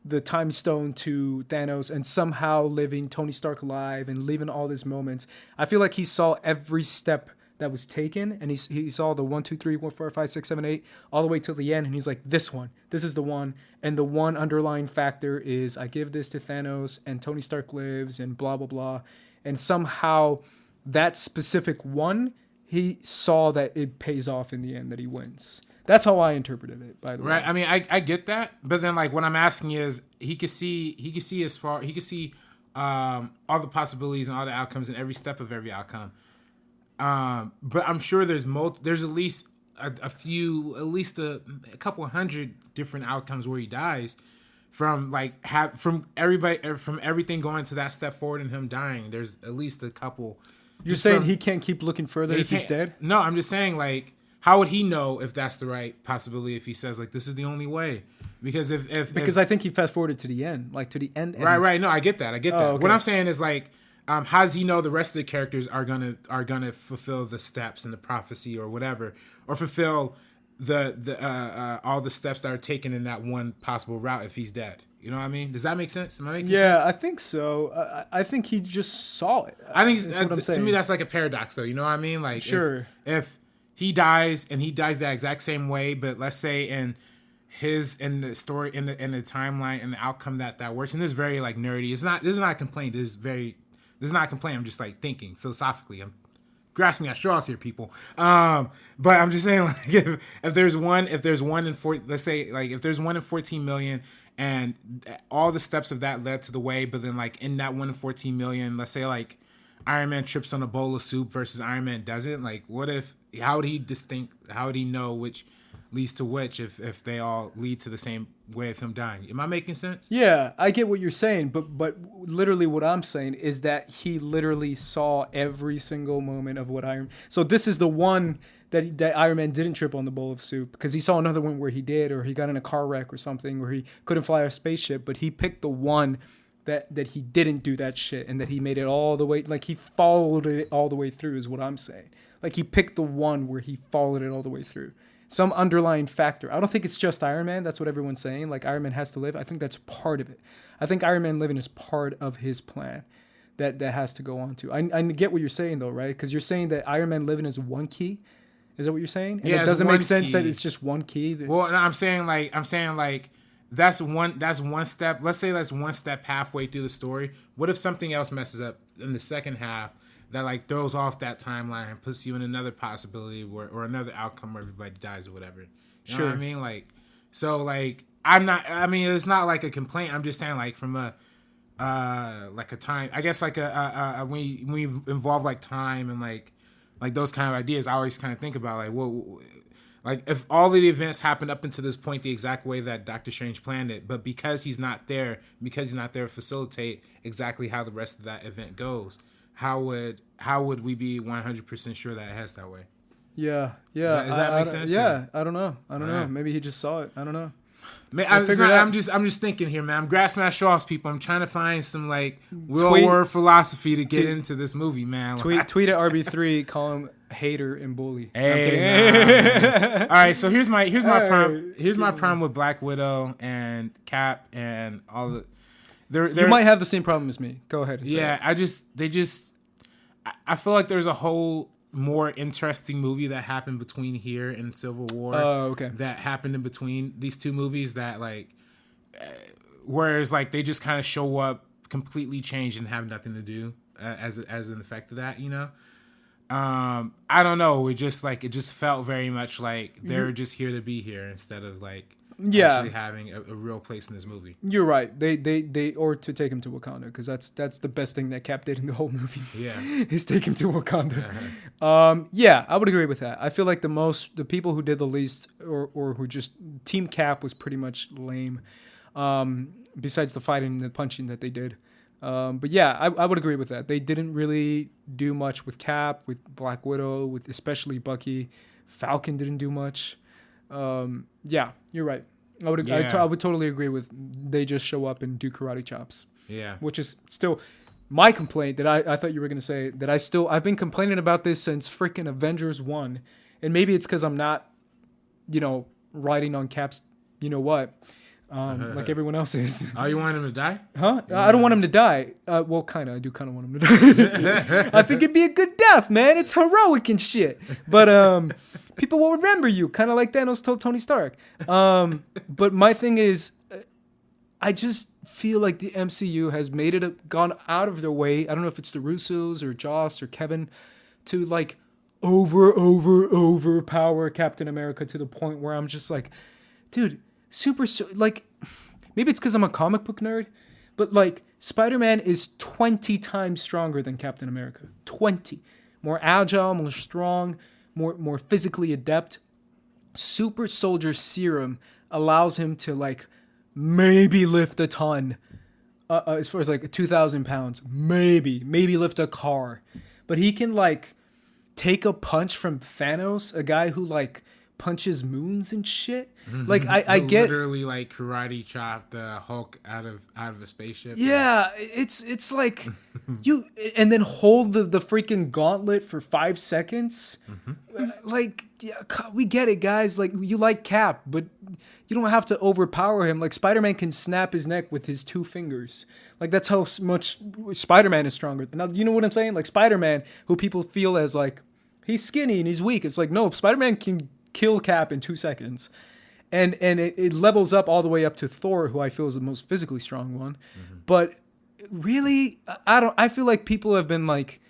the time stone to Thanos and somehow living Tony Stark alive and leaving all these moments, I feel like he saw every step that was taken, and he saw the 1, 2, 3, 4, 5, 6, 7, 8 all the way till the end, and he's like, this is the one, and the one underlying factor is I give this to Thanos and Tony Stark lives and blah blah blah, and somehow that specific one, he saw that it pays off in the end, that he wins. That's how I interpreted it, by the way. Right. I mean, I get that, but then like what I'm asking is he could see all the possibilities and all the outcomes and every step of every outcome. But I'm sure there's at least a couple hundred different outcomes where he dies from everything going to that step forward and him dying. There's at least a couple. You're saying he can't keep looking further if he's dead? No, I'm just saying like, how would he know if that's the right possibility if he says like this is the only way? Because if I think he fast forwarded to the end, like to the end. Right. No, I get that. Okay. What I'm saying is like, how does he know the rest of the characters are gonna fulfill the steps in the prophecy or whatever, or fulfill the all the steps that are taken in that one possible route if he's dead? You know what I mean? Does that make sense? Am I making sense? Yeah, I think so. I think he just saw it. I think to me that's like a paradox, though. You know what I mean? Like, sure. If he dies and he dies that exact same way, but let's say in the story in the timeline and the outcome that works, and this is very like nerdy. This is not a complaint. This is not a complaint. I'm just like thinking philosophically. I'm grasping at straws here, people. But I'm just saying, like, if there's one in 4, let's say, like, if there's 1 in 14 million, and all the steps of that led to the way, but then like in that 1 in 14 million, let's say like Iron Man trips on a bowl of soup versus Iron Man doesn't. Like, what if? How would he know which leads to which if they all lead to the same way of him dying? Am I making sense? Yeah, I get what you're saying, but literally what I'm saying is that he literally saw every single moment of what Iron. So this is the one that Iron Man didn't trip on the bowl of soup, because he saw another one where he did, or he got in a car wreck or something, or he couldn't fly a spaceship, but he picked the one that he didn't do that shit, and that he made it all the way, like he followed it all the way through is what I'm saying. Like he picked the one where he followed it all the way through. some underlying factor. I don't think it's just Iron Man. That's what everyone's saying. Like Iron Man has to live. I think that's part of it. I think Iron Man living is part of his plan that has to go on to. I get what you're saying though, right? Because you're saying that Iron Man living is one key. Is that what you're saying? And yeah, it doesn't make sense that it's just one key. Well, no, I'm saying like that's one step. Let's say that's one step halfway through the story. What if something else messes up in the second half that like throws off that timeline and puts you in another possibility or another outcome where everybody dies or whatever? You know what I mean? Like, so like it's not like a complaint. I'm just saying like from a like a time, I guess like when we involve like time and like those kind of ideas, I always kind of think about like, well, like if all of the events happened up until this point the exact way that Doctor Strange planned it, but because he's not there to facilitate exactly how the rest of that event goes, how would we be 100% sure that it has that way? Yeah. Does that make sense? Yeah, I don't know. Maybe he just saw it. I don't know. I'm just thinking here, man. I'm grasping at straws, people. I'm trying to find some like real world philosophy to get into this movie, man. Tweet at RB3, call him hater and bully. Hey, all right. So here's my problem with Black Widow and Cap and all the. You might have the same problem as me. Go ahead. Yeah, I feel like there's a whole more interesting movie that happened between here and Civil War. Oh, okay. That happened in between these two movies that like, whereas like they just kind of show up completely changed and have nothing to do as an effect of that, you know. I don't know. It just felt very much like they're just here to be here instead of like actually having a real place in this movie. You're right. They or to take him to Wakanda, because that's the best thing that Cap did in the whole movie. Yeah, is take him to Wakanda. Yeah, I would agree with that. I feel like the people who did the least or who just Team Cap was pretty much lame. Besides the fighting and the punching that they did. But yeah, I would agree with that. They didn't really do much with Cap, with Black Widow, with especially Bucky. Falcon didn't do much. Yeah, you're right. I would totally agree with they just show up and do karate chops. Yeah. Which is still my complaint that I thought you were going to say that I've been complaining about this since freaking Avengers 1. And maybe it's because I'm not, riding on Cap's, like everyone else is. Oh, you want him to die? Huh? Yeah. I don't want him to die. Well, kind of. I do kind of want him to die. I think it'd be a good death, man. It's heroic and shit. But people will remember you, kind of like Thanos told Tony Stark. But my thing is, I just feel like the MCU has gone out of their way. I don't know if it's the Russos or Joss or Kevin to like overpower Captain America to the point where I'm just like, dude, like, maybe it's because I'm a comic book nerd, but like Spider-Man is 20 times stronger than Captain America. 20. More agile, more strong, more physically adept. Super soldier serum allows him to like maybe lift a ton, as far as like 2,000 pounds, maybe lift a car, but he can like take a punch from Thanos, a guy who like punches moons and shit. Mm-hmm. Like I get literally like karate chopped the Hulk out of a spaceship. Yeah, it's like you and then hold the freaking gauntlet for 5 seconds. Mm-hmm. Like, yeah, we get it, guys. Like, you like Cap, but you don't have to overpower him. Like, Spider-Man can snap his neck with his 2 fingers. Like, that's how much Spider-Man is stronger. Now, you know what I'm saying? Like, Spider-Man, who people feel as like he's skinny and he's weak. It's like, no, Spider-Man can kill Cap in 2 seconds. And it levels up all the way up to Thor, who I feel is the most physically strong one. Mm-hmm. But really, I feel like people have been like,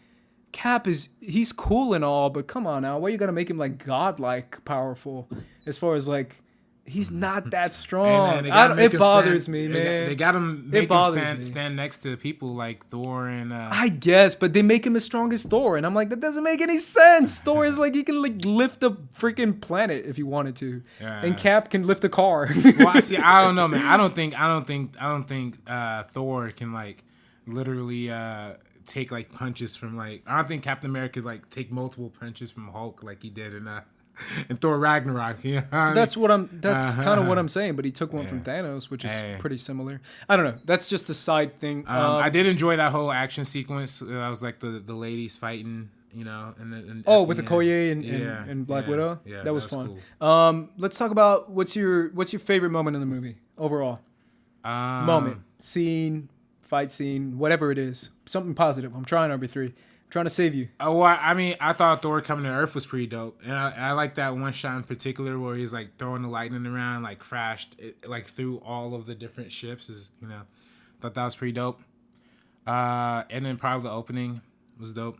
he's cool and all, but come on now, why you gotta make him like godlike powerful? As far as like, he's not that strong. Hey, man, it bothers me, man. They got him make him stand next to people like Thor and. I guess, but they make him as strong as Thor, and I'm like, that doesn't make any sense. Thor is like, he can like lift a freaking planet if he wanted to, and Cap can lift a car. Well, see, I don't know, man. I don't think Thor can like literally take like punches from like. I don't think Captain America could like take multiple punches from Hulk like he did in and Thor Ragnarok. Yeah, that's kind of what I'm saying. But he took one from Thanos, which is pretty similar. I don't know. That's just a side thing. I did enjoy that whole action sequence. That was like the ladies fighting you know, and with the Okoye and Black Widow. Yeah, that was fun. Cool. Let's talk about what's your favorite moment in the movie overall. Moment, scene, fight scene, whatever it is, something positive. I'm trying, RB3. I'm trying to save you. Oh, well, I mean, I thought Thor coming to Earth was pretty dope, and I like that one shot in particular where he's like throwing the lightning around, like crashed like through all of the different ships. Is thought that was pretty dope. And then probably the opening was dope.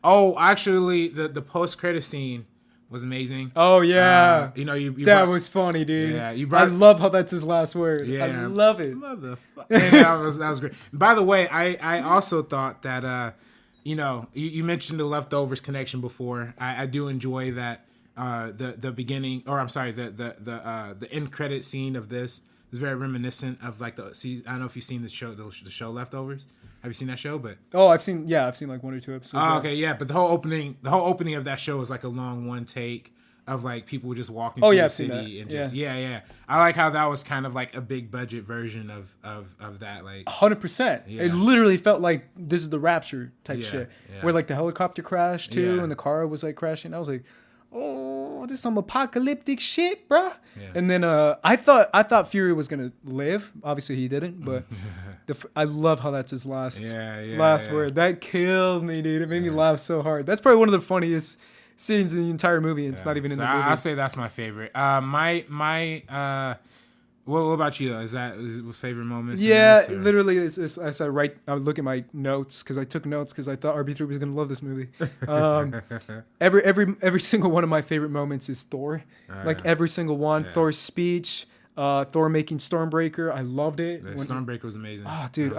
Oh, actually, the post credit scene was amazing. Oh yeah, that was funny, dude. Yeah, I love how that's his last word. Yeah, I love it. Motherfucker. that was great. By the way, I also thought that you mentioned the leftovers connection before. I do enjoy that the beginning, or I'm sorry, the end credit scene of this is very reminiscent of like the season. I don't know if you've seen the show Leftovers. Have you seen that show? But I've seen like 1 or 2 episodes. Oh, okay, yeah. But the whole opening of that show is like a long one take of like people just walking through the city and just yeah. I like how that was kind of like a big budget version of that. Like 100%. Yeah. It literally felt like this is the Rapture type shit, where like the helicopter crashed too, and the car was like crashing. I was like, oh, this is some apocalyptic shit, bruh. Yeah. And then I thought Fury was gonna live. Obviously he didn't, but I love how that's his last word. That killed me, dude. It made me laugh so hard. That's probably one of the funniest scenes in the entire movie. And it's not even in the movie. I'll say that's my favorite. What about you though? Is favorite moments? Yeah, literally. I look at my notes because I took notes because I thought RB3 was gonna love this movie. Every single one of my favorite moments is Thor. Every single one. Yeah. Thor's speech. Thor making Stormbreaker. I loved it. Stormbreaker was amazing. Oh, dude.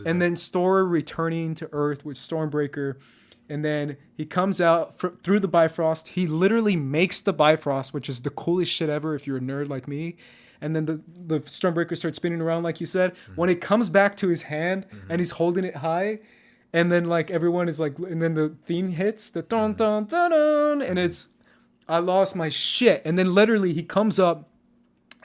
And then Thor returning to Earth with Stormbreaker. And then he comes out through the Bifrost. He literally makes the Bifrost, which is the coolest shit ever if you're a nerd like me. And then the Stormbreaker starts spinning around, like you said. Mm-hmm. When it comes back to his hand and he's holding it high, and then like everyone is like, and then the theme hits, the dun dun dun dun, and it's, I lost my shit. And then literally he comes up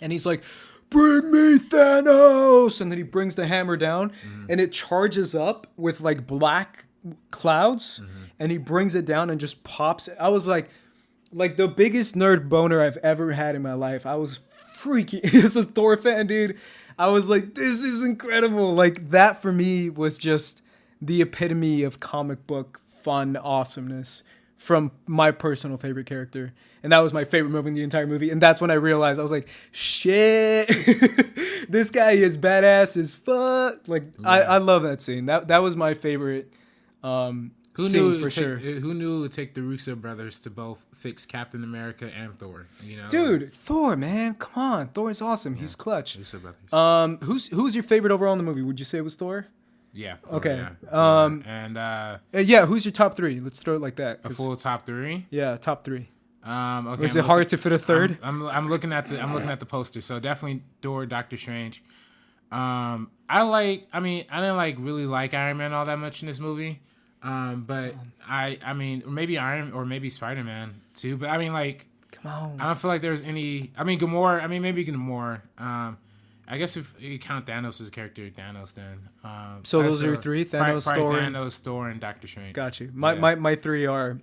and he's like, "Bring me Thanos!" And then he brings the hammer down and it charges up with like black clouds and he brings it down and just pops it. I was like the biggest nerd boner I've ever had in my life. I was freaky as a Thor fan, dude. I was like, this is incredible. Like that for me was just the epitome of comic book fun awesomeness from my personal favorite character. And that was my favorite movie in the entire movie. And that's when I realized, I was like, shit, this guy is badass as fuck. Like, I love that scene. That was my favorite scene for sure. Who knew it would take the Russo brothers to both fix Captain America and Thor? Dude, Thor, man, come on, Thor is awesome. Yeah. He's clutch. Russo brothers. Who's your favorite overall in the movie? Would you say it was Thor? Yeah. Thor, okay. Yeah. Who's your top 3? Let's throw it like that. A full top 3. Yeah, top 3. Okay. Was it hard to fit a third? I'm looking at the poster. So definitely Thor, Doctor Strange. I didn't really like Iron Man all that much in this movie. But maybe Spider-Man too. But I mean, like, come on. I don't feel like there's any. I mean, Gamora. Maybe Gamora. I guess if you count Thanos' character, Thanos then. So those are your 3: Thanos, Thor, and Doctor Strange. Got you. My 3 are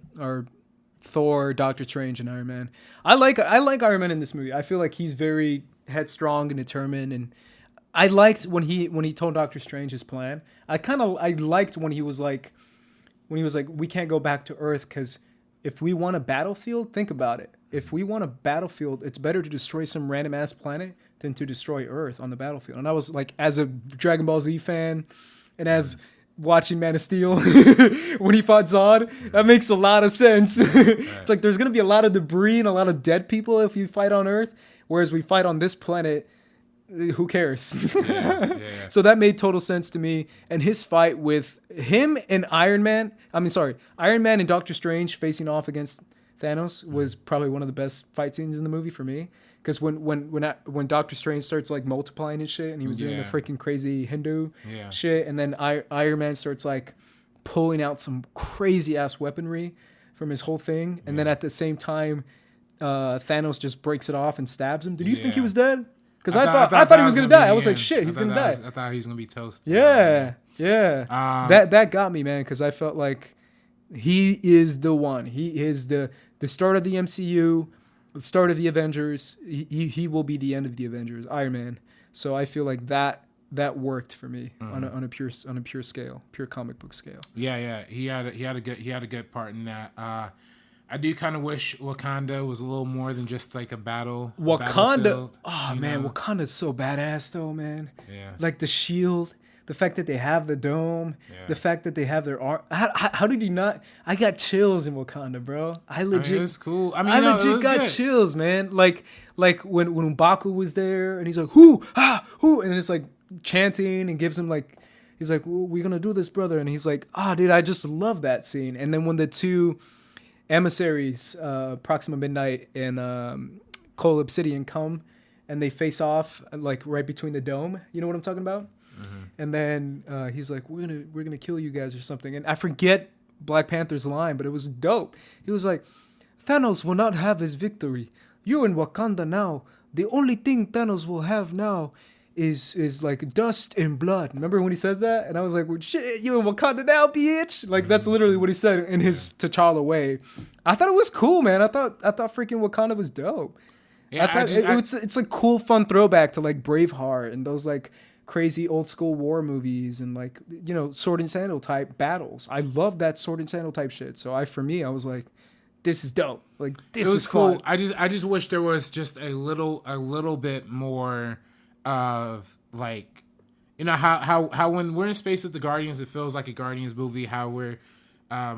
Thor, Doctor Strange, and Iron Man. I like Iron Man in this movie. I feel like he's very headstrong and determined, and I liked when he told Doctor Strange his plan. I liked when he was like, we can't go back to Earth because if we want a battlefield, think about it. If we want a battlefield, it's better to destroy some random ass planet than to destroy Earth on the battlefield. And I was like, as a Dragon Ball Z fan, and as watching Man of Steel when he fought Zod, that makes a lot of sense. It's like there's gonna be a lot of debris and a lot of dead people if you fight on Earth, whereas we fight on this planet. Who cares? Yeah. So that made total sense to me. And his fight with him and Iron Man and Doctor Strange facing off against Thanos was probably one of the best fight scenes in the movie for me. Because when Doctor Strange starts like multiplying his shit and he was doing the freaking crazy Hindu shit, and then Iron Man starts like pulling out some crazy ass weaponry from his whole thing, and then at the same time, Thanos just breaks it off and stabs him. Did you think he was dead? Because I thought he was gonna die. I was like, shit, he's gonna die. I thought he was gonna be toast. Yeah. That got me, man, because I felt like He is the one. He is the start of the MCU, the start of the Avengers. He will be the end of the Avengers, Iron Man. So I feel like that worked for me on a pure scale, pure comic book scale. Yeah. He had a good part in that. I do kind of wish Wakanda was a little more than just like a battle. Wakanda, Wakanda's so badass though, man. Yeah. Like the shield, the fact that they have the dome, the fact that they have their arm. How did you not? I got chills in Wakanda, bro. I legit. It was cool. I legit got chills, man. Like when M'Baku was there and he's like, who, and it's like chanting and gives him like, he's like, we're gonna do this, brother, and he's like, dude, I just love that scene. And then when the two emissaries, Proxima Midnight and Cole Obsidian come and they face off like right between the dome. You know what I'm talking about? Mm-hmm. And then he's like, we're gonna kill you guys or something. And I forget Black Panther's line, but it was dope. He was like, Thanos will not have his victory. You're in Wakanda now. The only thing Thanos will have now is like dust and blood. Remember when he says that? And I was like, well, shit, you in Wakanda now, bitch. Like that's literally what he said in his T'Challa way. I thought it was cool, man. I thought freaking Wakanda was dope. Yeah, I thought it's a cool, fun throwback to like Braveheart and those like crazy old school war movies and like, you know, sword and sandal type battles. I love that sword and sandal type shit. So I was like, this is dope. Like this is cool. I just wish there was just a little bit more of like, you know, how when we're in space with the Guardians, it feels like a Guardians movie. How we're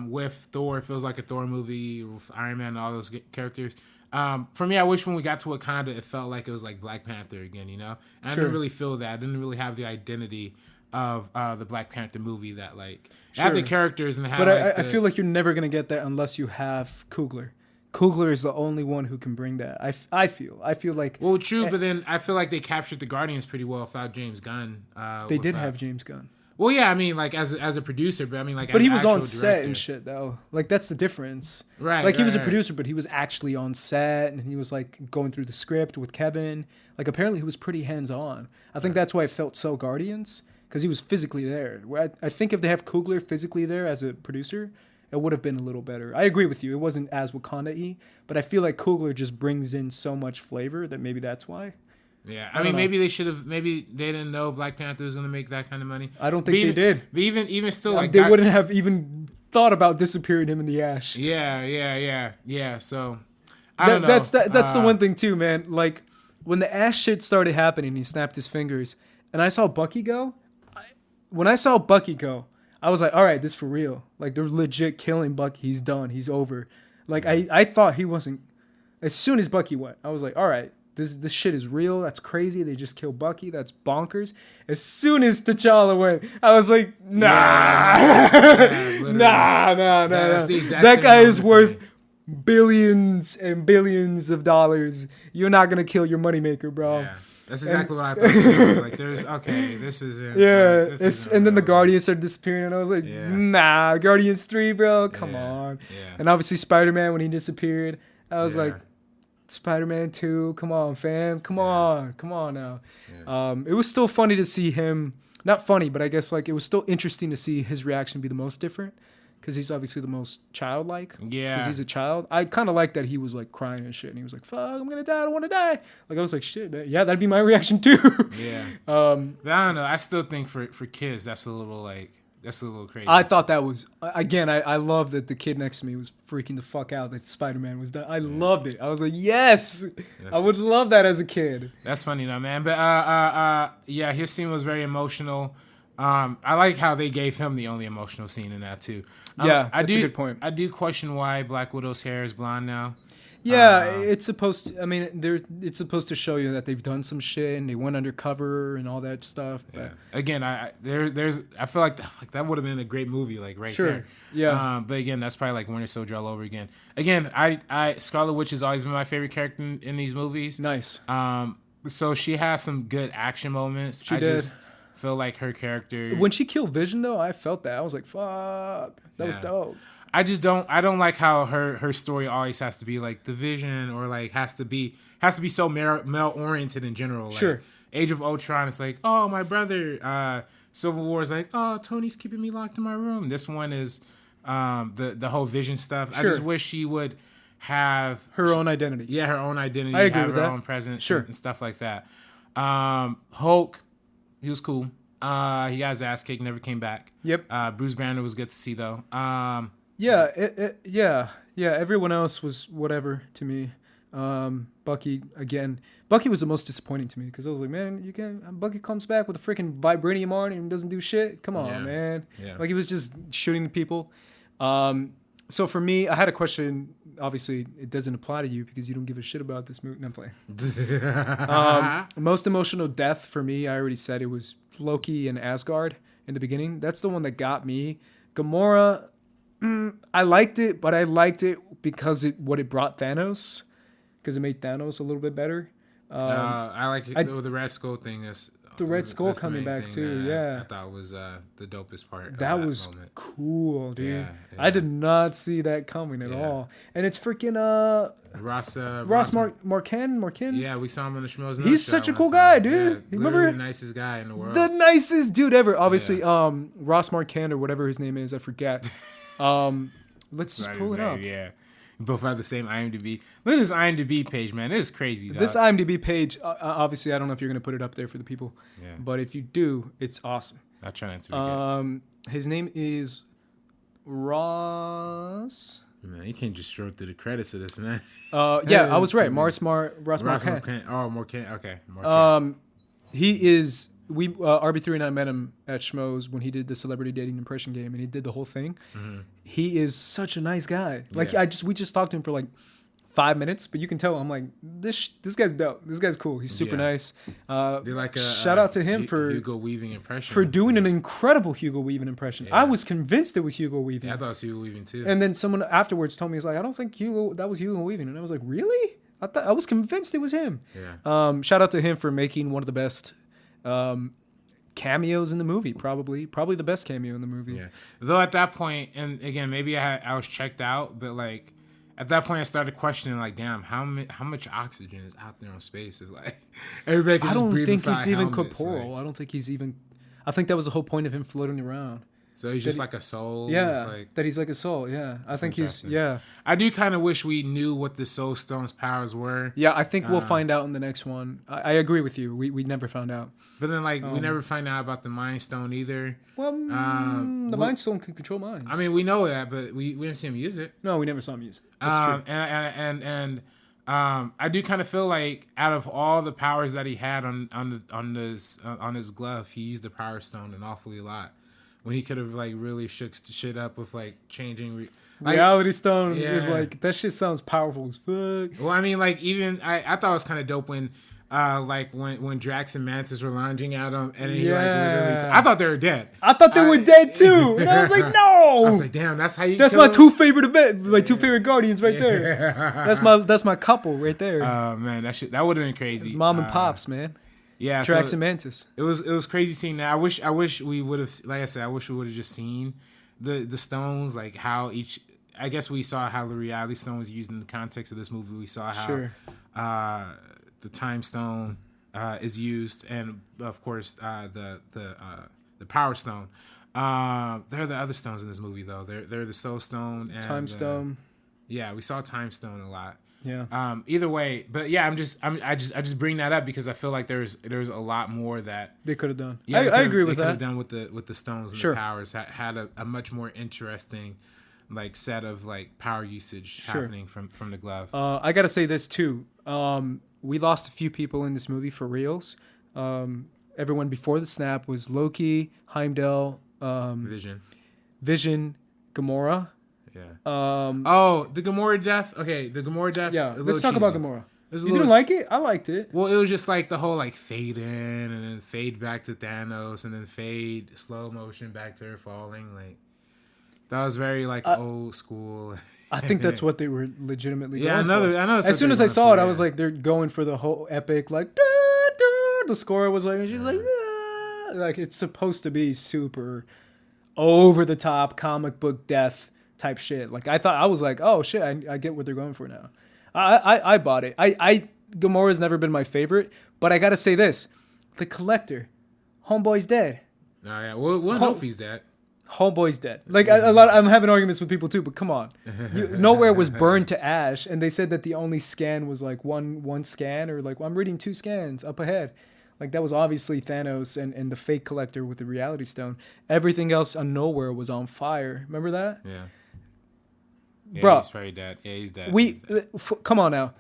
with Thor, it feels like a Thor movie. With Iron Man and all those characters. For me, I wish when we got to Wakanda, it felt like it was like Black Panther again, you know? And I didn't really feel that. I didn't really have the identity of the Black Panther movie that, like, it had the characters and it had, but like, I feel like you're never going to get that unless you have Coogler. Coogler is the only one who can bring that. I feel like... Well, true, but then I feel like they captured the Guardians pretty well without James Gunn. They did have James Gunn. Well, yeah, I mean, like, as a producer, but I mean, like, but as he was on set director. and shit, though. Like, that's the difference. Right. Like, he was a producer, but he was actually on set, and he was, like, going through the script with Kevin. Like, apparently he was pretty hands-on. I think that's why it felt so Guardians, because he was physically there. I think if they have Coogler physically there as a producer, it would have been a little better. I agree with you. It wasn't as Wakanda-y, but I feel like Coogler just brings in so much flavor that maybe that's why. Yeah, I mean, maybe they should have. Maybe they didn't know Black Panther was going to make that kind of money. I don't think they did. But even still, like they wouldn't have even thought about disappearing him in the ash. Yeah. So I don't know. That's the one thing too, man. Like when the ash shit started happening, he snapped his fingers, and I saw Bucky go. When I saw Bucky go, I was like, all right, this for real. Like they're legit killing Bucky. He's done. He's over. Like I thought he wasn't. As soon as Bucky went, I was like, all right. This shit is real. That's crazy. They just killed Bucky. That's bonkers. As soon as T'Challa went, I was like, nah. Nah. That guy is worth billions and billions of dollars. You're not going to kill your moneymaker, bro. Yeah. That's exactly what I thought too. It was like, this isn't. Yeah. And then the Guardians started disappearing, and I was like, nah, Guardians 3, bro. Come on. Yeah. And obviously Spider-Man, when he disappeared, I was like, Spider-Man 2, come on, fam. Come on now. Yeah. It was still funny to see him. Not funny, but I guess like it was still interesting to see his reaction be the most different. Because he's obviously the most childlike. Yeah. Because he's a child. I kind of like that he was like crying and shit. And he was like, fuck, I'm going to die. I don't want to die. Like I was like, shit. Yeah, that'd be my reaction too. Yeah. But I don't know. I still think for kids, that's a little crazy. I thought that was, again, I love that the kid next to me was freaking the fuck out that Spider-Man was done. I loved it. I was like, yes, I would love that as a kid. That's funny though, man. But yeah, his scene was very emotional. I like how they gave him the only emotional scene in that too. That's a good point. I do question why Black Widow's hair is blonde now. Yeah, it's supposed to. I mean, it's supposed to show you that they've done some shit and they went undercover and all that stuff. But yeah. Again, I feel like that would have been a great movie, like there. Yeah. But again, that's probably like Winter Soldier all over again. Again, Scarlet Witch has always been my favorite character in these movies. Nice. So she has some good action moments. She did. Just feel like her character. When she killed Vision, though, I felt that. I was like, fuck, that was dope. I don't like how her story always has to be like the Vision or like has to be so male oriented in general. Like, sure. Age of Ultron, it's like, oh, my brother. Civil War is like, oh, Tony's keeping me locked in my room. This one is the whole Vision stuff. Sure. I just wish she would have her own identity. Yeah, her own identity. I agree have with her that. own presence. Sure. And stuff like that. Hulk, he was cool. He got his ass kicked, never came back. Yep. Bruce Banner was good to see though. Yeah. Everyone else was whatever to me. Bucky again. Bucky was the most disappointing to me because I was like, man, Bucky comes back with a freaking vibranium arm and doesn't do shit. Come on, man. Yeah. Like he was just shooting people. So for me, I had a question. Obviously, it doesn't apply to you because you don't give a shit about this movie. No, I'm playing. Most emotional death for me, I already said it was Loki and Asgard in the beginning. That's the one that got me. Gamora, I liked it, but I liked it because what it brought Thanos, because it made Thanos a little bit better. I like it, the Red Skull thing. The Red Skull coming back too, yeah. I thought was the dopest part. That was moment. Cool, dude. Yeah. I did not see that coming at all. And it's freaking Ross Marquand. Yeah, we saw him in the Schmoes. He's such a cool guy, dude. Yeah, remember the nicest guy in the world. The nicest dude ever. Obviously, Ross Marquand or whatever his name is, I forget. Let's just pull it up. Yeah. We both have the same IMDb. Look at this IMDb page, man. It is crazy, dog. This IMDb page, obviously, I don't know if you're going to put it up there for the people. Yeah. But if you do, it's awesome. I'll try not to. His name is Ross. Man, you can't just stroll through the credits of this, man. Yeah, I was right. Ross Marquand. Oh, Marquand. Okay. Marquand. He is... RB3 and I met him at Schmoes when he did the celebrity dating impression game, and he did the whole thing. Mm-hmm. He is such a nice guy. Like we just talked to him for like 5 minutes, but you can tell I'm like this guy's dope. This guy's cool. He's super nice. Shout out to him for Hugo Weaving impression, for doing an incredible Hugo Weaving impression. Yeah. I was convinced it was Hugo Weaving. Yeah, I thought it was Hugo Weaving too. And then someone afterwards told me, he's like, I don't think that was Hugo Weaving, and I was like, really? I was convinced it was him. Yeah. Shout out to him for making one of the best cameos in the movie, probably the best cameo in the movie. Yeah. Though at that point, and again, maybe I was checked out, but like at that point I started questioning, like, damn, how much oxygen is out there in space? It's like everybody can just breathe. I don't think he's even corporeal. Like, I don't think he's even. I think that was the whole point of him floating around. So he's just like a soul? Yeah, that he's like a soul, yeah. I think he's, I do kind of wish we knew what the Soul Stone's powers were. Yeah, I think we'll find out in the next one. I agree with you. We never found out. But then, like, we never find out about the Mind Stone either. Well, the Mind Stone can control minds. I mean, we know that, but we didn't see him use it. No, we never saw him use it. That's true. And I do kind of feel like out of all the powers that he had on his glove, he used the Power Stone an awfully lot. When he could have like really shook shit up with like changing Reality Stone is like that shit sounds powerful as fuck. Well, I mean, like even I thought it was kind of dope when when Drax and Mantis were lunging at him and he like literally I thought they were dead. I thought they were dead too, and I was like, no. I was like, damn, that's how you. That's my two favorite Guardians right there. That's my couple right there. Oh man, that would have been crazy. It's mom and pops, man. Yeah, Drax and Mantis. It was crazy seeing that. I wish we would have, like I said, I wish we would have just seen the stones, like how each. I guess we saw how the Reality Stone was used in the context of this movie. We saw how the Time Stone is used, and of course the Power Stone. They're the other stones in this movie, though. They're the Soul Stone and Time Stone. Yeah, we saw Time Stone a lot. Yeah. Either way, but yeah, I just bring that up because I feel like there's a lot more that they could have done. Yeah, I agree with that. They could have done with the stones and the powers. Had a much more interesting like set of like power usage happening from the glove. I gotta say this too. We lost a few people in this movie for reals. Everyone before the snap was Loki, Heimdall, Vision, Gamora. Yeah. The Gamora death. Okay, the Gamora death. Yeah, let's talk about Gamora. You didn't like it? I liked it. Well, it was just like the whole like fade in and then fade back to Thanos and then fade slow motion back to her falling. Like that was very like old school. I think that's what they were legitimately going for. I know. As soon as I saw it, I was like, they're going for the whole epic like. Da, da. The score was like, and she's like, da. Like it's supposed to be super over the top comic book death type shit. Like I was like, oh shit, I get what they're going for now. I bought it. Gamora's never been my favorite, but I gotta say this: the Collector, homeboy's dead. Oh yeah, well, know if he's dead. Homeboy's dead. Like I'm having arguments with people too, but come on, Nowhere was burned to ash, and they said that the only scan was like one scan, or like I'm reading 2 scans up ahead. Like that was obviously Thanos and the fake collector with the Reality Stone. Everything else on Nowhere was on fire. Remember that? Yeah, bro. He's probably dead. Yeah, he's dead. Come on now.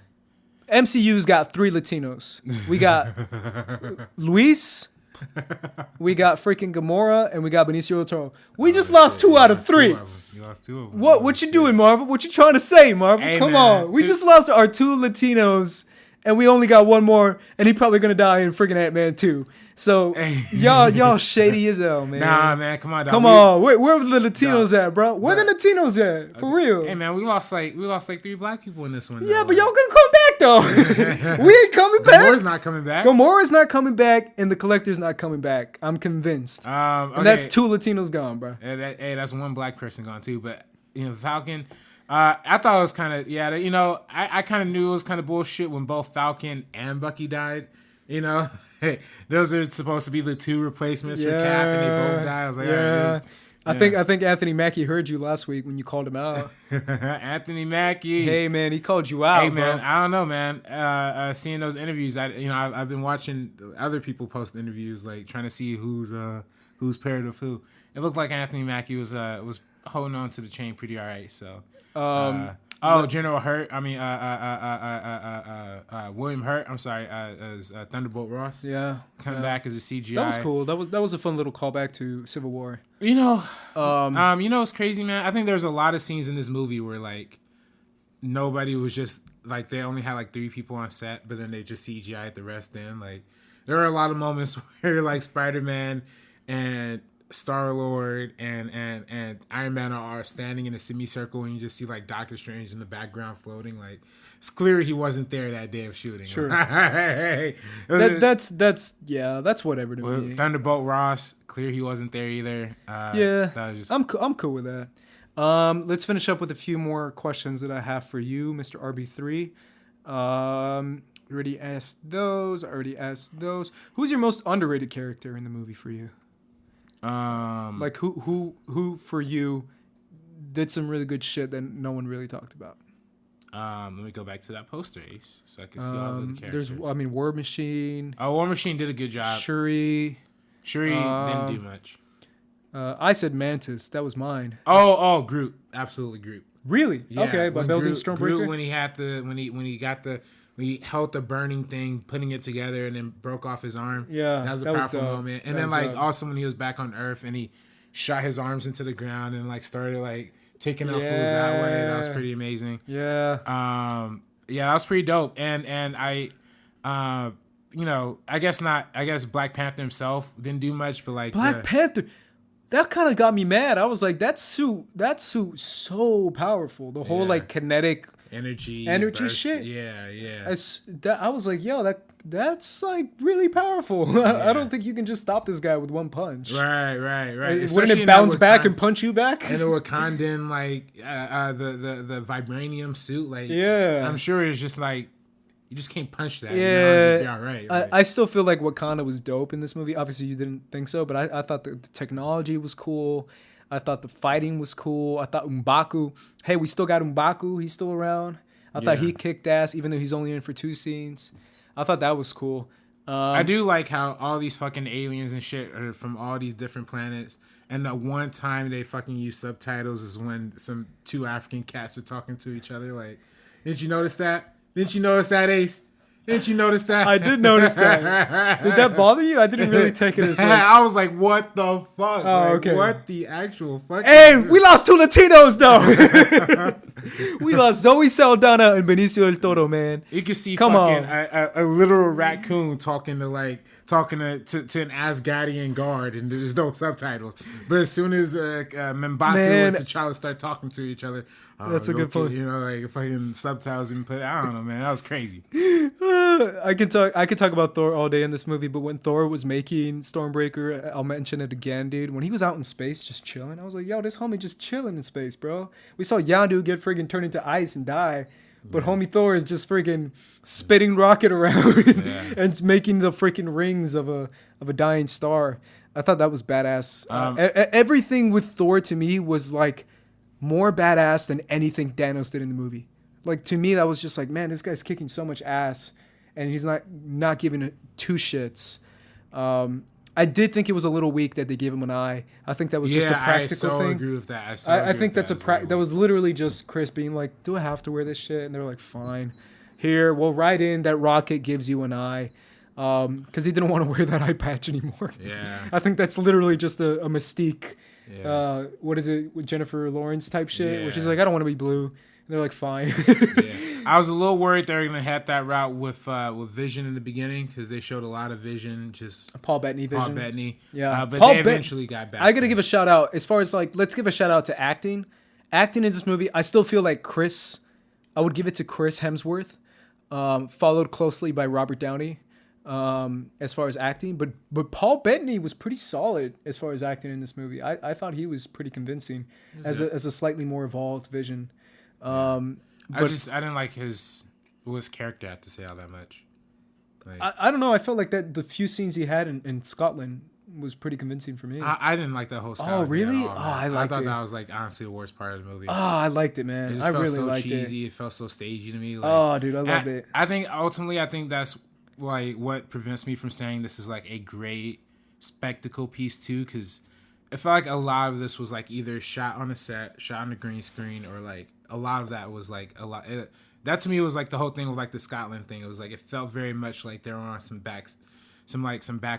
MCU's got 3 Latinos. We got Luis. We got freaking Gamora, and we got Benicio del Toro. We just lost 2 out of 3. You lost 2 of them. What you doing, Marvel? What you trying to say, Marvel? Hey, Come man, on. We just lost our 2 Latinos, and we only got 1 more, and he probably gonna die in freaking Ant-Man 2. So y'all shady as hell, man. Nah, man, come on, dog. Come on. Where the Latinos at, bro? Where the Latinos at? For real. Hey, man, we lost like 3 black people in this one. Yeah, but y'all gonna come back though. We ain't coming back. Gamora's not coming back. Gamora's not coming back, and the Collector's not coming back. I'm convinced. Okay. And that's 2 Latinos gone, bro. Hey, that's 1 black person gone too. But Falcon. I thought it was kind of I kind of knew it was kind of bullshit when both Falcon and Bucky died. Those are supposed to be the 2 replacements for Cap, and they both died. I was like, all right, I think Anthony Mackie heard you last week when you called him out. Anthony Mackie. Hey man, he called you out. Hey man, bro. I don't know, man. Seeing those interviews, I've been watching other people post interviews, like trying to see who's paired with who. It looked like Anthony Mackie was holding on to the chain pretty all right. So. General Hurt. I mean, William Hurt. I'm sorry, as Thunderbolt Ross. Yeah, come back as a CGI. That was cool. That was a fun little callback to Civil War. It's crazy, man. I think there's a lot of scenes in this movie where like nobody was just like they only had like 3 people on set, but then they just CGI'd the rest in. Like there are a lot of moments where like Spider-Man and Star-Lord and Iron Man are standing in a semicircle, and you just see like Doctor Strange in the background floating. Like it's clear he wasn't there that day of shooting. Sure. That's that's whatever to me. Thunderbolt Ross, clear he wasn't there either. I'm cool with that. Let's finish up with a few more questions that I have for you, Mr. RB3. Already asked those. Who's your most underrated character in the movie for you? Like who for you did some really good shit that no one really talked about? Let me go back to that poster, Ace, so I can see all the characters. There's, War Machine. Oh, War Machine did a good job. Shuri didn't do much. I said Mantis. That was mine. Oh, Groot. Absolutely Groot. Really? Yeah, okay, by building Stormbreaker. Groot when he held the burning thing, putting it together, and then broke off his arm. Yeah, that was a powerful moment. And then like also when he was back on Earth and he shot his arms into the ground and like started like taking out fools that way. That was pretty amazing. Yeah. That was pretty dope. And I, I guess Black Panther himself didn't do much, but like Black Panther. That kind of got me mad. I was like, that suit so powerful. The whole like kinetic energy burst. Shit. Yeah. I was like, yo, that's like really powerful. Yeah. I don't think you can just stop this guy with one punch. Right. Wouldn't it bounce back and punch you back? And the Wakandan like the vibranium suit, like I'm sure it's just like you just can't punch that. Yeah, just be all right. Like, I still feel like Wakanda was dope in this movie. Obviously, you didn't think so, but I thought the technology was cool. I thought the fighting was cool. I thought M'Baku. Hey, we still got M'Baku. He's still around. I thought he kicked ass, even though he's only in for 2 scenes. I thought that was cool. I do like how all these fucking aliens and shit are from all these different planets. And the one time they fucking use subtitles is when some 2 African cats are talking to each other. Like, didn't you notice that? Didn't you notice that, Ace? Didn't you notice that? I did notice that. Did that bother you? I didn't really take it as like... I was like, what the fuck? Oh, okay. What the actual fuck? Hey, we lost 2 Latinos, though. We lost Zoe Saldana and Benicio del Toro, man. You can see a literal raccoon talking to an Asgardian guard, and there's no subtitles. But as soon as M'Baku and T'Challa start talking to each other, that's a good point. Like fucking subtitles and put. I don't know, man. That was crazy. I could talk about Thor all day in this movie, but when Thor was making Stormbreaker, I'll mention it again, dude. When he was out in space just chilling, I was like, yo, this homie just chilling in space, bro. We saw Yondu get friggin' turned into ice and die. But homie Thor is just freaking spitting rocket around and making the freaking rings of a dying star. I thought that was badass. Everything with Thor to me was like more badass than anything Thanos did in the movie. Like to me, that was just like, man, this guy's kicking so much ass, and he's not giving two shits. I did think it was a little weak that they gave him an eye. I think that was just a practical thing. I agree with that. I think that's that was literally just Chris being like, do I have to wear this shit? And they're like, fine. Here, we'll write in that Rocket gives you an eye. Because he didn't want to wear that eye patch anymore. Yeah. I think that's literally just a Mystique, what is it, with Jennifer Lawrence type shit, where she's like, I don't want to be blue. And they're like, fine. I was a little worried they were going to head that route with Vision in the beginning, because they showed a lot of Vision, just Paul Bettany Vision. Paul Bettany. Yeah. But they eventually got back. I got to give a shout out, as far as like, let's give a shout out to acting. Acting in this movie, I still feel like I would give it to Chris Hemsworth, followed closely by Robert Downey. As far as acting, but Paul Bettany was pretty solid as far as acting in this movie. I thought he was pretty convincing as a slightly more evolved Vision. I didn't like his character had to say all that much. Like, I don't know. I felt like that the few scenes he had in Scotland was pretty convincing for me. I didn't like the whole Scotland. Oh really? At all, I thought that was like honestly the worst part of the movie. Oh, I liked it, man. I really liked it. It felt so cheesy. It felt so stagey to me. Like, oh, dude, I loved it. I think ultimately, that's like what prevents me from saying this is like a great spectacle piece too, because I felt like a lot of this was like either shot on a set, shot on a green screen, or like a lot of that was like a lot. That to me was like the whole thing with like the Scotland thing. It was like it felt very much like they were on some back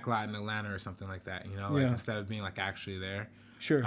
lot in Atlanta or something like that. You know, like instead of being like actually there. Sure.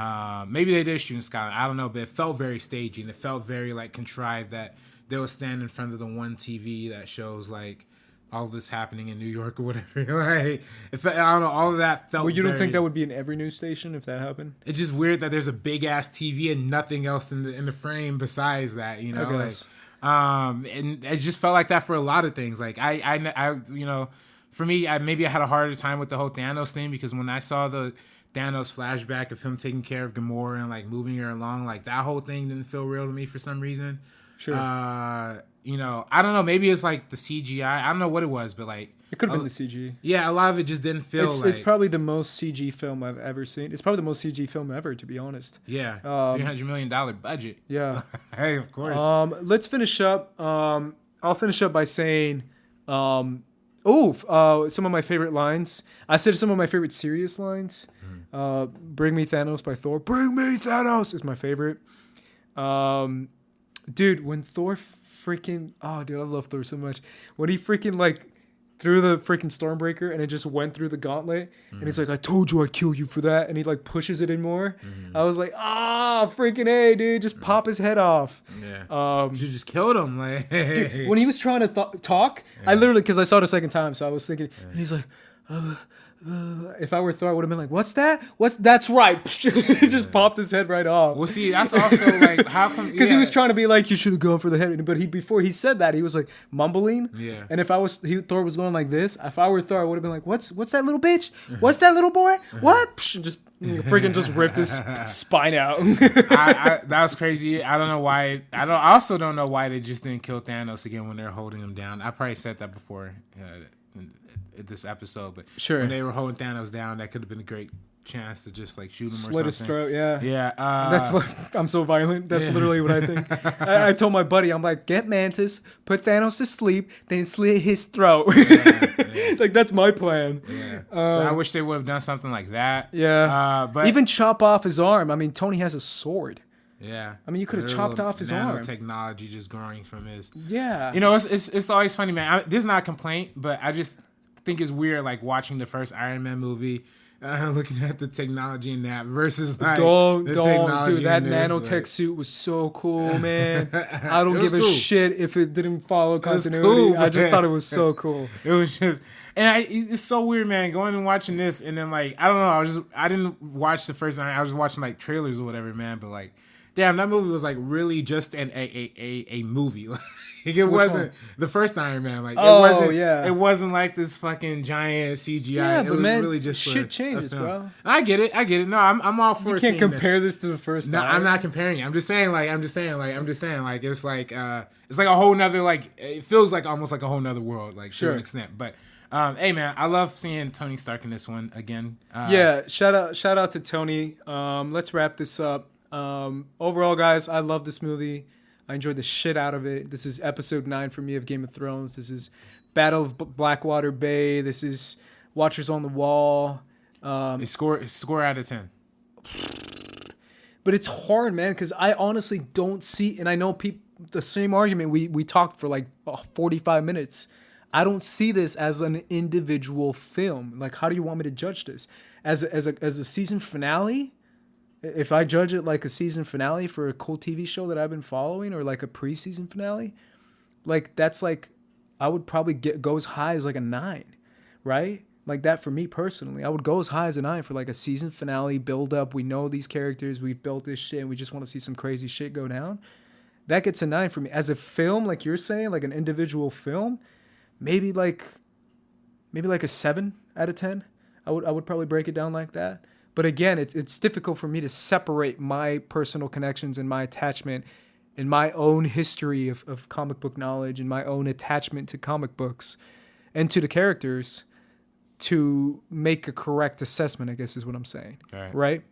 Maybe they did shoot in Scotland. I don't know, but it felt very stagey and it felt very like contrived that they would stand in front of the one TV that shows like all of this happening in New York or whatever. Like, I don't know, all of that felt. Well, you don't think that would be in every news station if that happened? It's just weird that there's a big ass TV and nothing else in the frame besides that. You know, I guess. And it just felt like that for a lot of things. Like I you know, for me, maybe I had a harder time with the whole Thanos thing, because when I saw the Thanos flashback of him taking care of Gamora and like moving her along, like that whole thing didn't feel real to me for some reason. Sure. You know, I don't know. Maybe it's like the CGI. I don't know what it was, but like it could have been the CG. Yeah, a lot of it just didn't feel. It's probably the most CG film I've ever seen. It's probably the most CG film ever, to be honest. Yeah, $300 million budget. Yeah. Hey, of course. Let's finish up. I'll finish up by saying, some of my favorite lines. I said some of my favorite serious lines. "Bring me Thanos" by Thor. "Bring me Thanos" is my favorite. Dude, when Thor freaking... Oh, dude, I love Thor so much. When he freaking, like, threw the freaking Stormbreaker and it just went through the gauntlet. And he's like, "I told you I'd kill you for that." And he, like, pushes it in more. I was like, freaking A, dude. Just pop his head off. Yeah. You just killed him. Like, dude, when he was trying to talk, I literally... Because I saw it a second time, so I was thinking... And he's like... if I were Thor, I would have been like, "What's that? That's right." He just popped his head right off. Well, see, that's also like, how come? Because he was trying to be like, "You should have gone for the head," but before he said that, he was like mumbling. Yeah. And if Thor was going like this, if I were Thor, I would have been like, "What's that little bitch? What's that little boy? What?" And just freaking just ripped his spine out. That was crazy. I don't know why. I also don't know why they just didn't kill Thanos again when they're holding him down. I probably said that before. This episode, but sure, when they were holding Thanos down, that could have been a great chance to just like shoot him or something. Slit his throat, yeah. That's like, I'm so violent. That's literally what I think. I told my buddy, I'm like, "Get Mantis, put Thanos to sleep, then slit his throat." Like that's my plan. Yeah. So I wish they would have done something like that. Yeah. But even chop off his arm. I mean, Tony has a sword. Yeah. I mean, you could have chopped off his arm. Technology just growing from his. Yeah. You know, it's always funny, man. This is not a complaint, but I just think it's weird, like watching the first Iron Man movie, looking at the technology in that versus like don't dude, that this, nanotech like, suit was so cool, man. I don't give a cool. shit if it didn't follow continuity. Cool, I just thought it was so cool. It was just, and it's so weird, man. Going and watching this, and then like I don't know, I didn't watch the first Iron. I was watching like trailers or whatever, man. But like damn, that movie was like really just a movie. Like, it Which wasn't one? the first Iron Man. Like, yeah. It wasn't like this fucking giant CGI. Yeah, it but was man, really just shit changes, bro. I get it. No, I'm all for. You can't compare this to the first. No, I'm not comparing it. I'm just saying like it's like a whole nother, like, it feels like almost like a whole nother world, like, to an extent. But hey man, I love seeing Tony Stark in this one again. Yeah, shout out to Tony. Let's wrap this up. Overall, guys, I love this movie. I enjoyed the shit out of it. This is episode 9 for me of Game of Thrones. This is Battle of Blackwater Bay. This is Watchers on the Wall. Score out of 10. But it's hard, man, because I honestly don't see, and I know the same argument. We talked for like 45 minutes. I don't see this as an individual film. Like, how do you want me to judge this? As a season finale? If I judge it like a season finale for a cool TV show that I've been following, or like a preseason finale, like, that's like, I would probably go as high as like a 9, right? Like that for me personally. I would go as high as a 9 for like a season finale build up. We know these characters, we've built this shit, and we just want to see some crazy shit go down. That gets a 9 for me. As a film, like you're saying, like an individual film, maybe like a 7 out of 10. I would probably break it down like that. But again, it's difficult for me to separate my personal connections and my attachment and my own history of comic book knowledge and my own attachment to comic books and to the characters to make a correct assessment, I guess is what I'm saying. Right?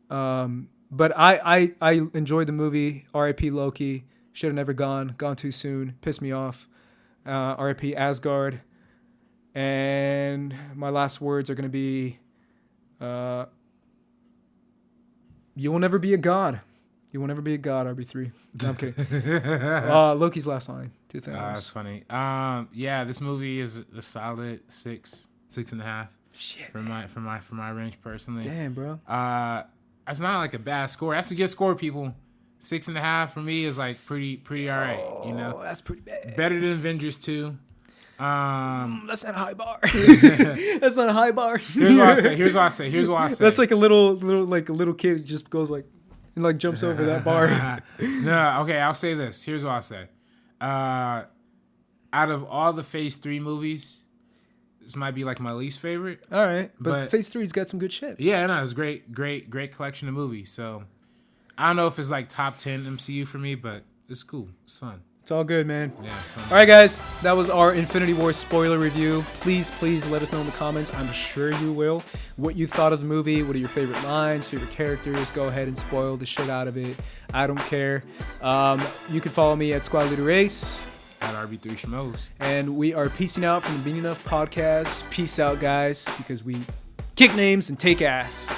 But I enjoyed the movie. R.I.P. Loki. Should have never gone too soon. Pissed me off. R.I.P. Asgard. And my last words are going to be, you will never be a god. You will never be a god, RB3. No, I'm kidding. Loki's last line. 2 things. That's funny. Yeah, this movie is a solid 6.5. Shit, for my range personally. Damn, bro. That's not like a bad score. That's a good score, people. 6.5 for me is like pretty all right. You know, that's pretty bad. Better than Avengers 2. That's not a high bar. That's not a high bar. Here's what I say. That's like a little kid who just goes like and like jumps over that bar. No, okay, I'll say this. Here's what I'll say. Out of all the Phase 3 movies, this might be like my least favorite. All right, but Phase 3's got some good shit. Yeah, no, it's great collection of movies. So I don't know if it's like top 10 MCU for me, but it's cool. It's fun. It's all good, man. Yeah, it's fun. All right, guys. That was our Infinity War spoiler review. Please let us know in the comments. I'm sure you will. What you thought of the movie. What are your favorite lines, favorite characters? Go ahead and spoil the shit out of it. I don't care. You can follow me at Squad Leader Ace. At RB3 Schmoes. And we are peacing out from the Bean Enough podcast. Peace out, guys, because we kick names and take ass.